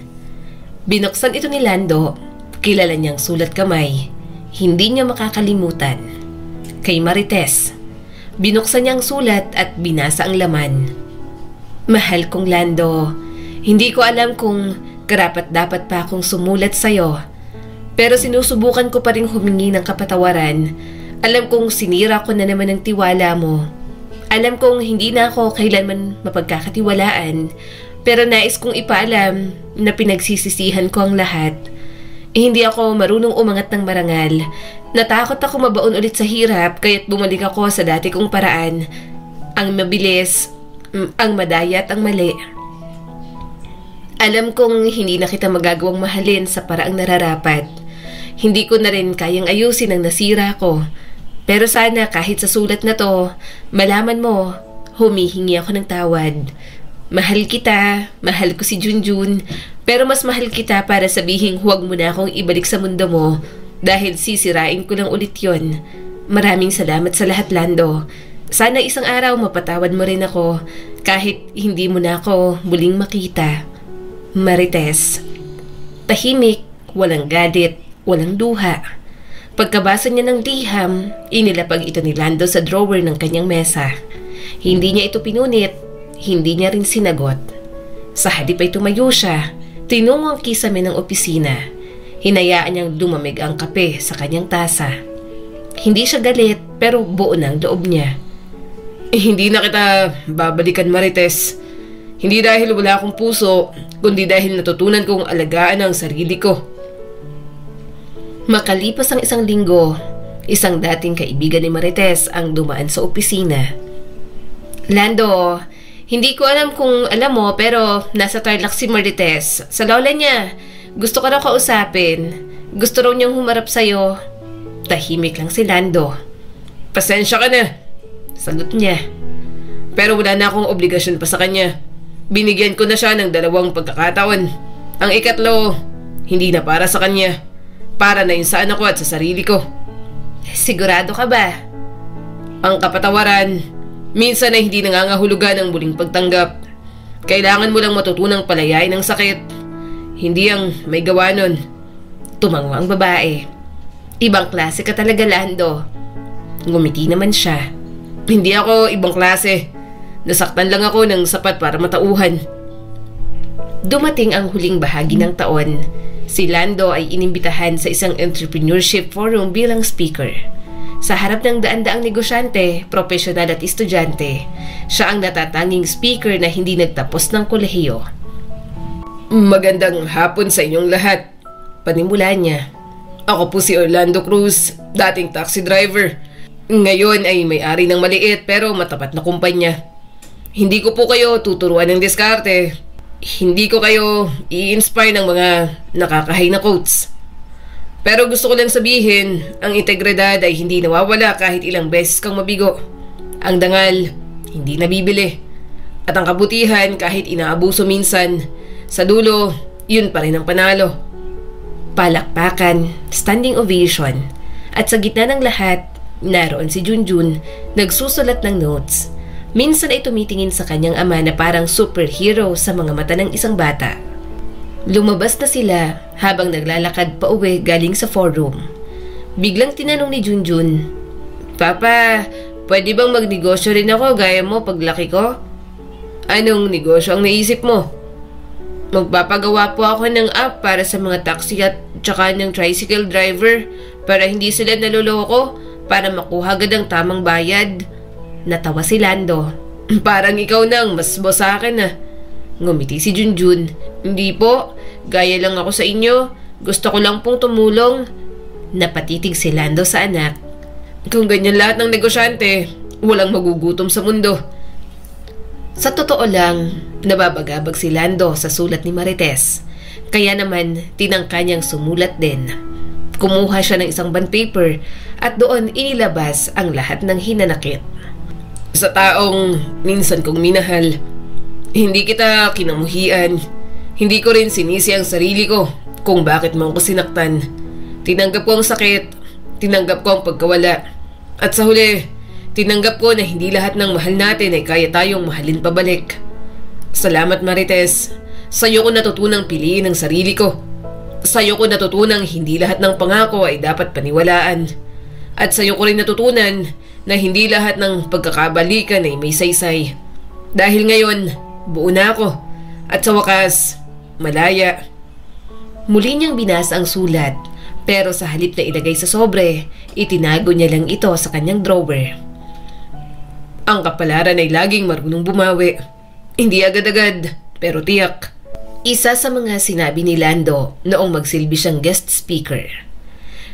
Binuksan ito ni Lando. Kilala niyang sulat kamay. Hindi niya makakalimutan. Kay Marites. Binuksan niya ang sulat at binasa ang laman. "Mahal kong Lando, hindi ko alam kung karapat-dapat pa akong sumulat sa'yo. Pero sinusubukan ko pa rin humingi ng kapatawaran. Alam kong sinira ko na naman ang tiwala mo. Alam kong hindi na ako kailanman mapagkakatiwalaan. Pero nais kong ipaalam na pinagsisisihan ko ang lahat. Hindi ako marunong umangat ng marangal. Natakot ako mabaon ulit sa hirap kaya't bumalik ako sa dati kong paraan. Ang mabilis, ang madaya at ang mali. Alam kong hindi na kita magagawang mahalin sa paraang nararapat. Hindi ko na rin kayang ayusin ang nasira ko. Pero sana kahit sa sulat na to, malaman mo, humihingi ako ng tawad. Mahal kita, mahal ko si Junjun, pero mas mahal kita para sabihin huwag mo na akong ibalik sa mundo mo dahil sisirain ko lang ulit yon. Maraming salamat sa lahat, Lando. Sana isang araw mapatawad mo rin ako kahit hindi mo na ako muling makita. Marites." Tahimik, walang galit, walang duha. Pagkabasa niya ng liham, inilapag ito ni Lando sa drawer ng kanyang mesa. Hindi niya ito pinunit. Hindi niya rin sinagot. Sa halip ay tumayo siya, tinungo ang kisame ng opisina. Hinayaan niyang lumamig ang kape sa kanyang tasa. Hindi siya galit pero buo na ang loob niya. Hindi na kita babalikan, Marites. Hindi dahil wala akong puso, kundi dahil natutunan kong alagaan ang sarili ko. Makalipas ang 1 linggo, isang dating kaibigan ni Marites ang dumaan sa opisina. Lando, hindi ko alam kung alam mo pero nasa Tarlac si Marites. Sa lola niya, gusto ko raw kausapin. Gusto raw niyang humarap sa'yo. Tahimik lang si Lando. Pasensya ka na, sagot niya. Pero wala na akong obligasyon pa sa kanya. Binigyan ko na siya ng 2 pagkakataon. Ang ikatlo, hindi na para sa kanya. Para na yun sa anak ko at sa sarili ko. Sigurado ka ba? Ang kapatawaran, minsan ay hindi nangangahulugan ng muling pagtanggap. Kailangan mo lang matutunang palayain ang sakit. Hindi ang may gawa nun. Tumango ang babae. Ibang klase ka talaga, Lando. Ngumiti naman siya. Hindi ako ibang klase. Nasaktan lang ako ng sapat para matauhan. Dumating ang huling bahagi ng taon. Si Lando ay inimbitahan sa isang entrepreneurship forum bilang speaker. Sa harap ng daan-daang negosyante, profesional at estudyante, siya ang natatanging speaker na hindi nagtapos ng kolehiyo. Magandang hapon sa inyong lahat. Panimula niya. Ako po si Orlando Cruz, dating taxi driver. Ngayon ay may-ari ng maliit pero matapat na kumpanya. Hindi ko po kayo tuturuan ng diskarte. Hindi ko kayo i-inspire ng mga nakakahay na quotes. Pero gusto ko lang sabihin, ang integridad ay hindi nawawala kahit ilang beses kang mabigo. Ang dangal, hindi nabibili. At ang kabutihan kahit inaabuso minsan, sa dulo, yun pa rin ang panalo. Palakpakan, standing ovation, at sa gitna ng lahat, naroon si Junjun, nagsusulat ng notes. Minsan ay tumitingin sa kanyang ama na parang superhero sa mga mata ng isang bata. Lumabas na sila habang naglalakad pa uwi galing sa forum. Biglang tinanong ni Junjun, Papa, pwede bang magnegosyo rin ako gaya mo paglaki ko? Anong negosyo ang naisip mo? Magpapagawa po ako ng app para sa mga taxi at tsaka ng tricycle driver para hindi sila naloloko, para makuha agad ang tamang bayad. Natawa si Lando. Parang ikaw nang mas boss sa akin ah. Ngumiti si Junjun. Hindi po, gaya lang ako sa inyo. Gusto ko lang pong tumulong. Napatitig si Lando sa anak. Kung ganyan lahat ng negosyante, walang magugutom sa mundo. Sa totoo lang, nababagabag si Lando sa sulat ni Marites. Kaya naman, tinangka niyang sumulat din. Kumuha siya ng isang bond paper at doon inilabas ang lahat ng hinanakit. Sa taong minsan kong minahal, hindi kita kinamuhian. Hindi ko rin sinisi ang sarili ko kung bakit mo ako sinaktan. Tinanggap ko ang sakit, tinanggap ko ang pagkawala. At sa huli, tinanggap ko na hindi lahat ng mahal natin ay kaya tayong mahalin pabalik. Salamat, Marites. Sa'yo ko natutunang piliin ang sarili ko. Sa'yo ko natutunang hindi lahat ng pangako ay dapat paniwalaan. At sa'yo ko rin natutunan na hindi lahat ng pagkakabalikan ay may saysay. Dahil ngayon, buo na ako. At sa wakas, malaya. Muli niyang binasa ang sulat, pero sa halip na ilagay sa sobre, itinago niya lang ito sa kanyang drawer. Ang kapalaran ay laging marunong bumawi. Hindi agad-agad, pero tiyak. Isa sa mga sinabi ni Lando noong magsilbi siyang guest speaker.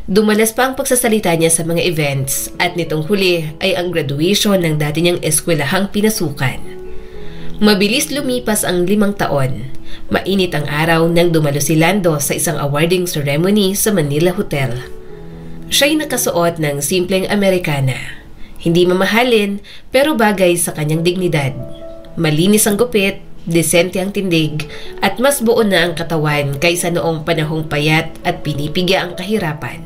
Dumalas pa ang pagsasalita niya sa mga events at nitong huli ay ang graduation ng dati niyang eskwelahang pinasukan. Mabilis lumipas ang 5 taon. Mainit ang araw nang dumalo si Lando sa isang awarding ceremony sa Manila Hotel. Siya'y nakasuot ng simpleng Amerikana. Hindi mamahalin pero bagay sa kanyang dignidad. Malinis ang gupit, desente ang tindig, at mas buo na ang katawan kaysa noong panahong payat at pinipigya ang kahirapan.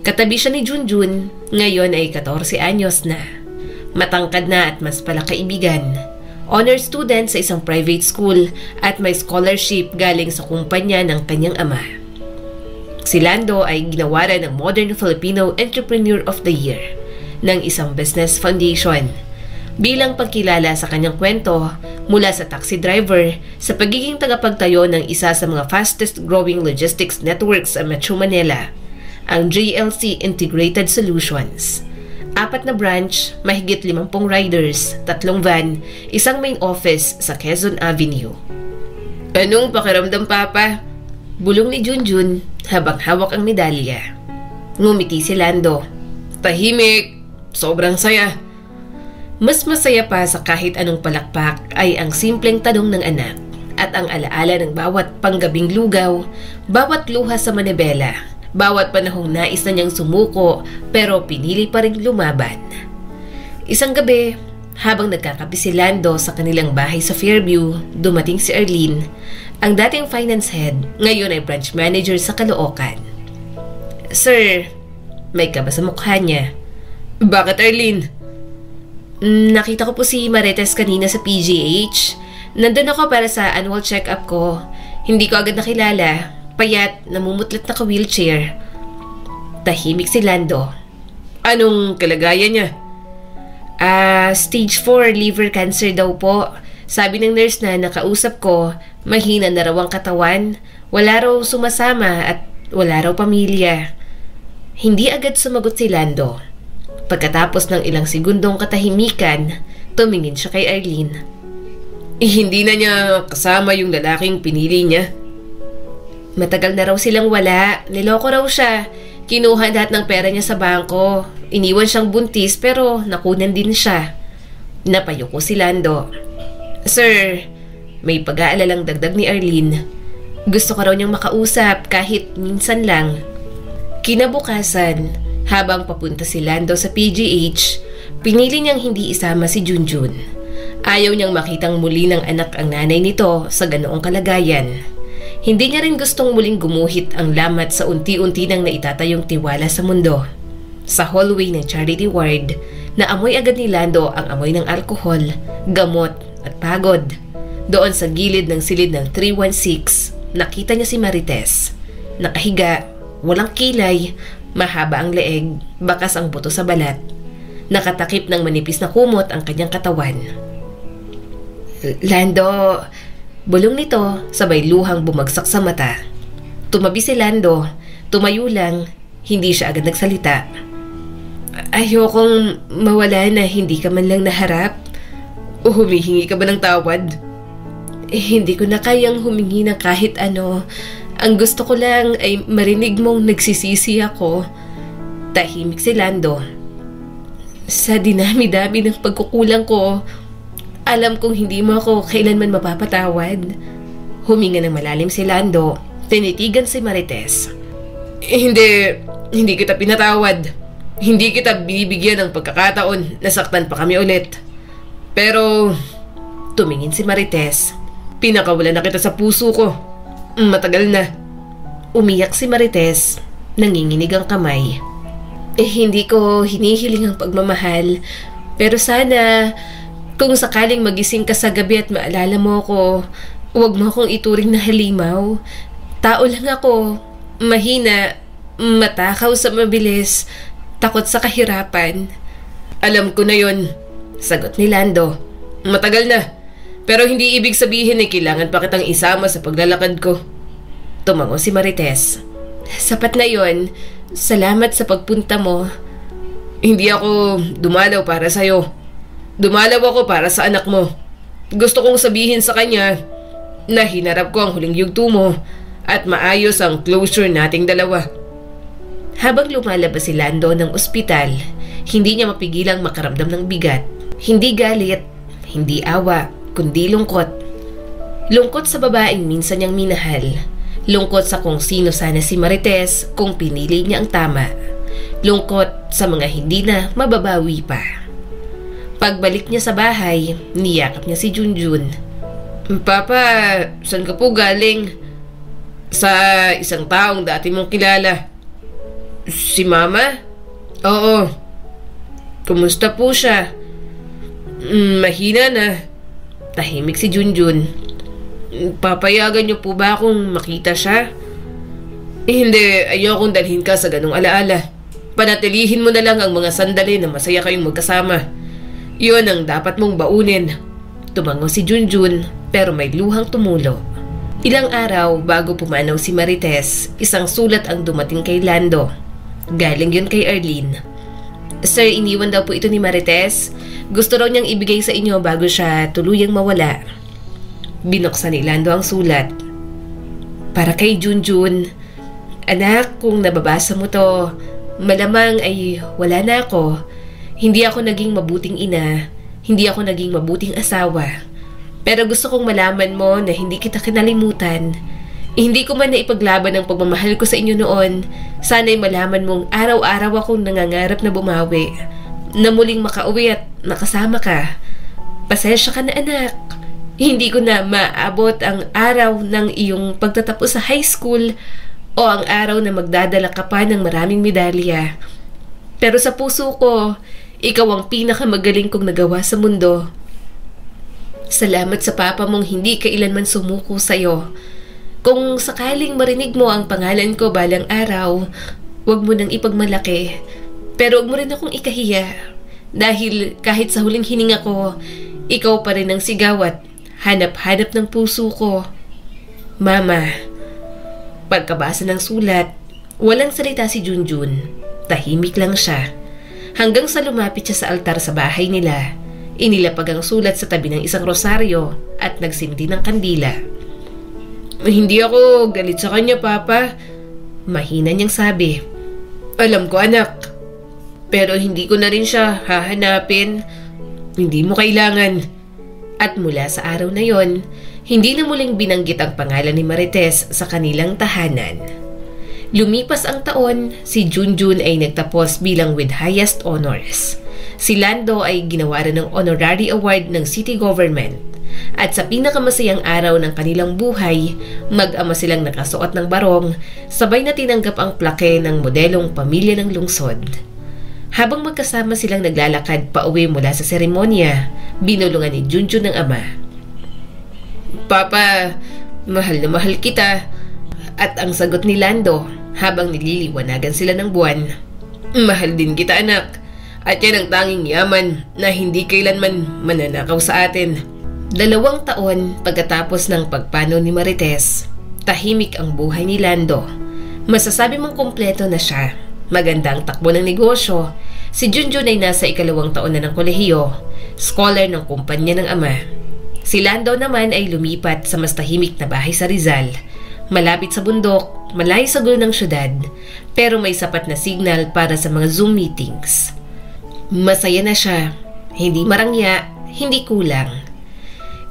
Katabi siya ni Junjun, ngayon ay 14 anyos na. Matangkad na at mas palakaibigan. Honor student sa isang private school at may scholarship galing sa kumpanya ng kanyang ama. Si Lando ay ginawaran ng Modern Filipino Entrepreneur of the Year ng isang business foundation. Bilang pagkilala sa kanyang kwento mula sa taxi driver sa pagiging tagapagtayo ng isa sa mga fastest growing logistics networks sa Metro Manila ang JLC Integrated Solutions. 4 na branch, mahigit 50 riders, 3 van, isang main office sa Quezon Avenue. Anong pakiramdam, Papa? Bulong ni Junjun habang hawak ang medalya. Ngumiti si Lando. Tahimik, sobrang saya. Mas masaya pa sa kahit anong palakpak ay ang simpleng tanong ng anak at ang alaala ng bawat panggabing lugaw, bawat luha sa manibela, bawat panahong nais na niyang sumuko pero pinili pa rin lumaban. Isang gabi, habang nagkakape si Lando sa kanilang bahay sa Fairview, dumating si Arlene, ang dating finance head, ngayon ay branch manager sa Caloocan. Sir, may kaba sa mukha niya. Bakit, Arlene? Nakita ko po si Marites kanina sa PGH. Nandun ako para sa annual check-up ko. Hindi ko agad nakilala. Payat, namumutlat na ka-wheelchair. Tahimik si Lando. Anong kalagayan niya? Stage 4 liver cancer daw po. Sabi ng nurse na nakausap ko, mahina na raw ang katawan. Wala raw sumasama at wala raw pamilya. Hindi agad sumagot si Lando. Pagkatapos ng ilang segundong katahimikan, tumingin siya kay Arlene. Hindi na niya kasama yung lalaking pinili niya? Matagal na raw silang wala. Niloko raw siya. Kinuha lahat ng pera niya sa bangko. Iniwan siyang buntis pero nakunan din siya. Napayuko si Lando. Sir, may pag-aalalang dagdag ni Arlene. Gusto ko raw niyang makausap kahit minsan lang. Kinabukasan, habang papunta si Lando sa PGH, pinili niyang hindi isama si Junjun. Ayaw niyang makitang muli ng anak ang nanay nito sa ganoong kalagayan. Hindi niya rin gustong muling gumuhit ang lamat sa unti-unti nang naitatayong tiwala sa mundo. Sa hallway ng charity ward, naamoy agad ni Lando ang amoy ng alkohol, gamot at pagod. Doon sa gilid ng silid ng 316, nakita niya si Marites. Nakahiga, walang kilay, mahaba ang leeg, bakas ang buto sa balat. Nakatakip ng manipis na kumot ang kanyang katawan. Lando, bulong nito sabay luhang bumagsak sa mata. Tumabi si Lando, tumayo lang, hindi siya agad nagsalita. Ayokong mawala na hindi ka man lang naharap. O humihingi ka ba ng tawad? Hindi ko na kayang humingi ng kahit ano. Ang gusto ko lang ay marinig mong nagsisisi ako. Tahimik si Lando. Sa dinami-dami ng pagkukulang ko, alam kong hindi mo ako kailanman mapapatawad. Huminga ng malalim si Lando. Tinitigan si Marites. Hindi kita pinatawad. Hindi kita binibigyan ng pagkakataon na saktan pa kami ulit. Pero, tumingin si Marites. Pinakawalan na kita sa puso ko. Matagal na. Umiyak si Marites. Nanginginig ang kamay. Hindi ko hinihiling ang pagmamahal. Pero sana, kung sakaling magising ka sa gabi at maalala mo ko, huwag mo akong ituring na halimaw. Tao lang ako. Mahina. Matakaw sa mabilis. Takot sa kahirapan. Alam ko na yon, sagot ni Lando. Matagal na. Pero hindi ibig sabihin na kailangan pa kitang isama sa paglalakad ko. Tumango si Marites. Sapat na yon. Salamat sa pagpunta mo. Hindi ako dumalaw para sa'yo. Dumalaw ako para sa anak mo. Gusto kong sabihin sa kanya na hinarap ko ang huling yugto mo at maayos ang closure nating dalawa. Habang lumalabas si Lando ng ospital, hindi niya mapigilang makaramdam ng bigat. Hindi galit, hindi awa, kundi lungkot. Lungkot sa babaeng minsan niyang minahal. Lungkot sa kung sino sana si Marites kung pinili niya ang tama. Lungkot sa mga hindi na mababawi pa. Pagbalik niya sa bahay, niyakap niya si Junjun. Papa, saan ka po galing? Sa isang taong dati mong kilala. Si Mama? Oo. Kumusta po siya? Mahina na. Tahimik si Junjun. Papayagan niyo po ba akong makita siya? Hindi, ayokong dalhin ka sa ganong alaala. Panatilihin mo na lang ang mga sandali na masaya kayong magkasama. Yun ang dapat mong baunin. Tumango si Junjun pero may luhang tumulo. Ilang araw bago pumanaw si Marites, isang sulat ang dumating kay Lando. Galing yun kay Arlene. Sir, iniwan daw po ito ni Marites. Gusto raw niyang ibigay sa inyo bago siya tuluyang mawala. Binuksan ni Lando ang sulat. Para kay Junjun. Anak, kung nababasa mo to, malamang ay wala na ako. Hindi ako naging mabuting ina. Hindi ako naging mabuting asawa. Pero gusto kong malaman mo na hindi kita kinalimutan. Hindi ko man naipaglaban ang pagmamahal ko sa inyo noon. Sana'y malaman mong araw-araw akong nangangarap na bumawi. Na muling makauwi at makasama ka. Pasensya ka na anak. Hindi ko na maabot ang araw ng iyong pagtatapos sa high school o ang araw na magdadala ka pa ng maraming medalya. Pero sa puso ko, ikaw ang pinakamagaling kong nagawa sa mundo. Salamat sa papa mong hindi kailanman sumuko sa'yo. Kung sakaling marinig mo ang pangalan ko balang araw, huwag mo nang ipagmalaki. Pero huwag mo rin akong ikahiya. Dahil kahit sa huling hininga ko, ikaw pa rin ang sigaw at hanap-hanap ng puso ko. Mama. Pagkabasa ng sulat, walang salita si Junjun. Tahimik lang siya. Hanggang sa lumapit siya sa altar sa bahay nila. Inilapag ang sulat sa tabi ng isang rosaryo at nagsimdi ng kandila. Hindi ako galit sa kanya, Papa. Mahina niyang sabi. Alam ko, anak. Pero hindi ko na rin siya hahanapin. Hindi mo kailangan. At mula sa araw na yon, hindi na muling binanggit ang pangalan ni Marites sa kanilang tahanan. Lumipas ang taon, si Junjun ay nagtapos bilang with highest honors. Si Lando ay ginawa rin ng honorary award ng city government. At sa pinakamasayang araw ng kanilang buhay, mag-ama silang nakasuot ng barong, sabay na tinanggap ang plake ng modelong pamilya ng lungsod. Habang magkasama silang naglalakad pauwi mula sa seremonya, binulungan ni Junjun ng ama. Papa, mahal na mahal kita. At ang sagot ni Lando habang nililiwanagan sila ng buwan. Mahal din kita anak. At yan ang tanging yaman na hindi kailanman mananakaw sa atin. 2 taon pagkatapos ng pagpanaw ni Marites, tahimik ang buhay ni Lando. Masasabi mong kumpleto na siya. Maganda ang takbo ng negosyo. Si Junjun ay nasa 2 taon na ng kolehiyo, scholar ng kumpanya ng ama. Si Lando naman ay lumipat sa mas tahimik na bahay sa Rizal. Malapit sa bundok, malayo sa gulo ng syudad, pero may sapat na signal para sa mga Zoom meetings. Masaya na siya. Hindi marangya, hindi kulang.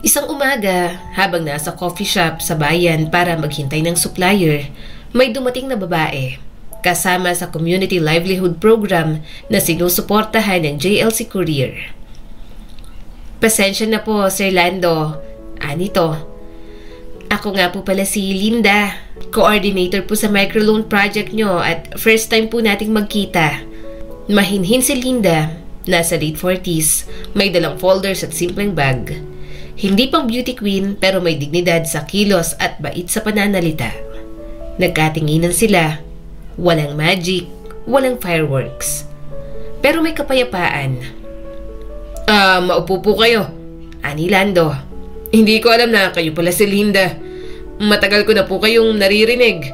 Isang umaga, habang nasa coffee shop sa bayan para maghintay ng supplier, may dumating na babae, kasama sa community livelihood program na sinusuportahan ng JLC Courier. Pasensya na po, Sir Lando. Anito. Ako nga po pala si Linda, coordinator po sa microloan project nyo at first time po nating magkita. Mahinhin si Linda, nasa late 40s, may dalang folders at simpleng bag. Hindi pang beauty queen pero may dignidad sa kilos at bait sa pananalita. Nagkatinginan sila. Walang magic, walang fireworks. Pero may kapayapaan. Maupo po kayo. Ani Lando. Hindi ko alam na kayo pala si Linda. Matagal ko na po kayong naririnig.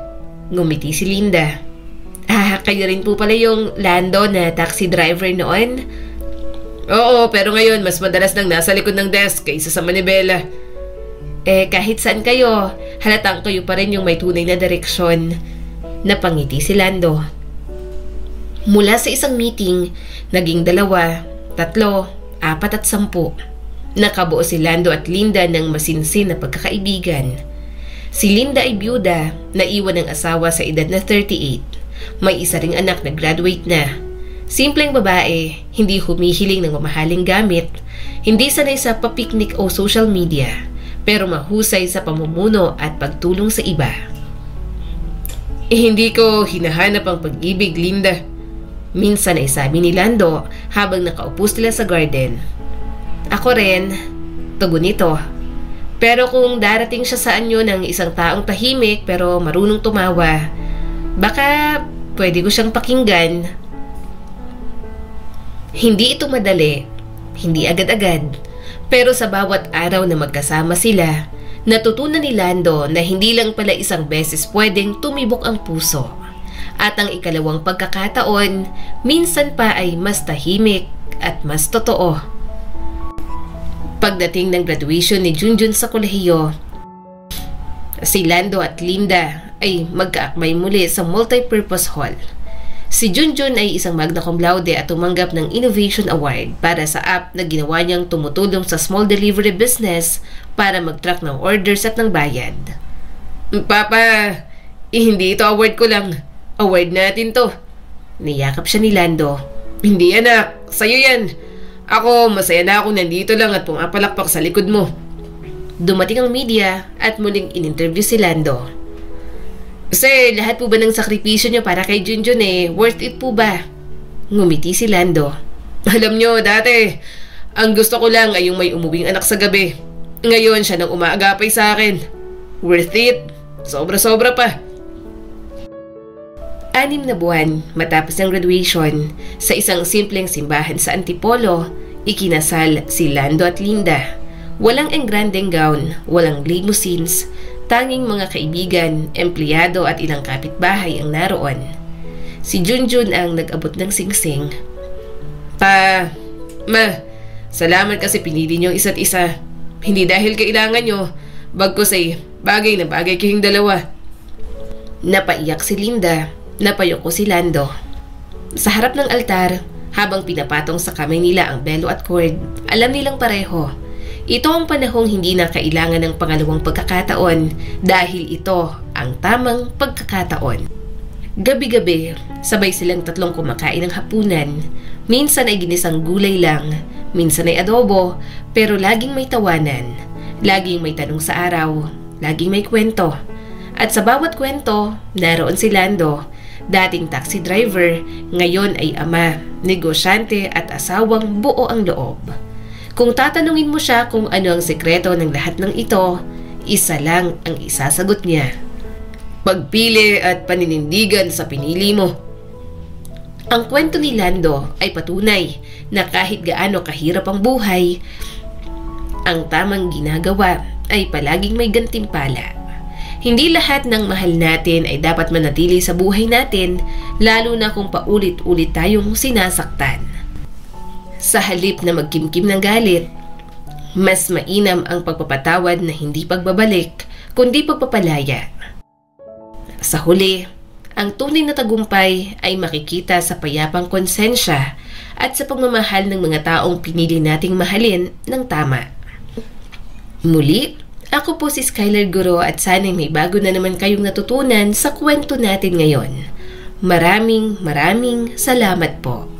Ngumiti si Linda. Kayo rin po pala yung Lando na taxi driver noon? Oo, pero ngayon mas madalas nang nasa likod ng desk kaysa sa manibela. Kahit saan kayo, halatang kayo pa rin yung may tunay na direksyon. Napangiti si Lando. Mula sa isang meeting, naging 2, 3, 4 at 10. Nakabuo si Lando at Linda ng masinsin na pagkakaibigan. Si Linda ay byuda, naiwan ng asawa sa edad na 38. May isa ring anak na graduate na. Simpleng babae, hindi humihiling ng mamahaling gamit, hindi sanay sa papiknik o social media, pero mahusay sa pamumuno at pagtulong sa iba. Hindi ko hinahanap ang pag-ibig, Linda. Minsan ay sabi ni Lando habang nakaupo sila sa garden. Ako rin, tugon nito. Pero kung darating siya sa anyo ng isang taong tahimik pero marunong tumawa, baka pwede ko siyang pakinggan. Hindi ito madali, hindi agad-agad, pero sa bawat araw na magkasama sila, natutunan ni Lando na hindi lang pala isang beses pwedeng tumibok ang puso. At ang ikalawang pagkakataon, minsan pa ay mas tahimik at mas totoo. Pagdating ng graduation ni Junjun sa kolehiyo, si Lando at Linda ay magkaakbay muli sa multipurpose hall. Si Junjun ay isang magna cum laude at tumanggap ng Innovation Award para sa app na ginawa niyang tumutulong sa small delivery business para mag-track ng orders at ng bayad. Papa, hindi ito award ko lang. Award natin to. Niyakap siya ni Lando. Hindi anak, sa'yo yan. Ako, masaya na ako nandito lang at pumapalakpak sa likod mo. Dumating ang media at muling in-interview si Lando. Sir, lahat po ba ng sakripisyo niyo para kay Junjun worth it po ba? Ngumiti si Lando. Alam niyo, dati, ang gusto ko lang ay yung may umuwing anak sa gabi. Ngayon siya nang umaagapay sa akin. Worth it. Sobra-sobra pa. 6 na buwan matapos ng graduation, sa isang simpleng simbahan sa Antipolo, ikinasal si Lando at Linda. Walang engrandeng gown, walang limousines, tanging mga kaibigan, empleyado at ilang kapitbahay ang naroon. Si Junjun ang nag-abot ng singsing. Ma, salamat kasi pinili niyo isa't isa. Hindi dahil kailangan niyo, bagkus ay bagay na bagay kayong dalawa. Napaiyak si Linda. Napayoko si Lando. Sa harap ng altar, habang pinapatong sa kamay nila ang belo at cord, alam nilang pareho. Ito ang panahong hindi na kailangan ng pangalawang pagkakataon dahil ito ang tamang pagkakataon. Gabi-gabi, sabay silang tatlong kumakain ng hapunan. Minsan ay ginisang gulay lang, minsan ay adobo, pero laging may tawanan. Laging may tanong sa araw, laging may kwento. At sa bawat kwento, naroon si Lando, dating taxi driver, ngayon ay ama, negosyante at asawang buo ang loob. Kung tatanungin mo siya kung ano ang sekreto ng lahat ng ito, isa lang ang isasagot niya. Pagpili at paninindigan sa pinili mo. Ang kwento ni Lando ay patunay na kahit gaano kahirap ang buhay, ang tamang ginagawa ay palaging may gantimpala. Hindi lahat ng mahal natin ay dapat manatili sa buhay natin, lalo na kung paulit-ulit tayong sinasaktan. Sa halip na magkimkim ng galit, mas mainam ang pagpapatawad na hindi pagbabalik, kundi pagpapalaya. Sa huli, ang tunay na tagumpay ay makikita sa payapang konsensya at sa pagmamahal ng mga taong pinili nating mahalin ng tama. Muli, ako po si Skylar Guro at sana'y may bago na naman kayong natutunan sa kwento natin ngayon. Maraming salamat po.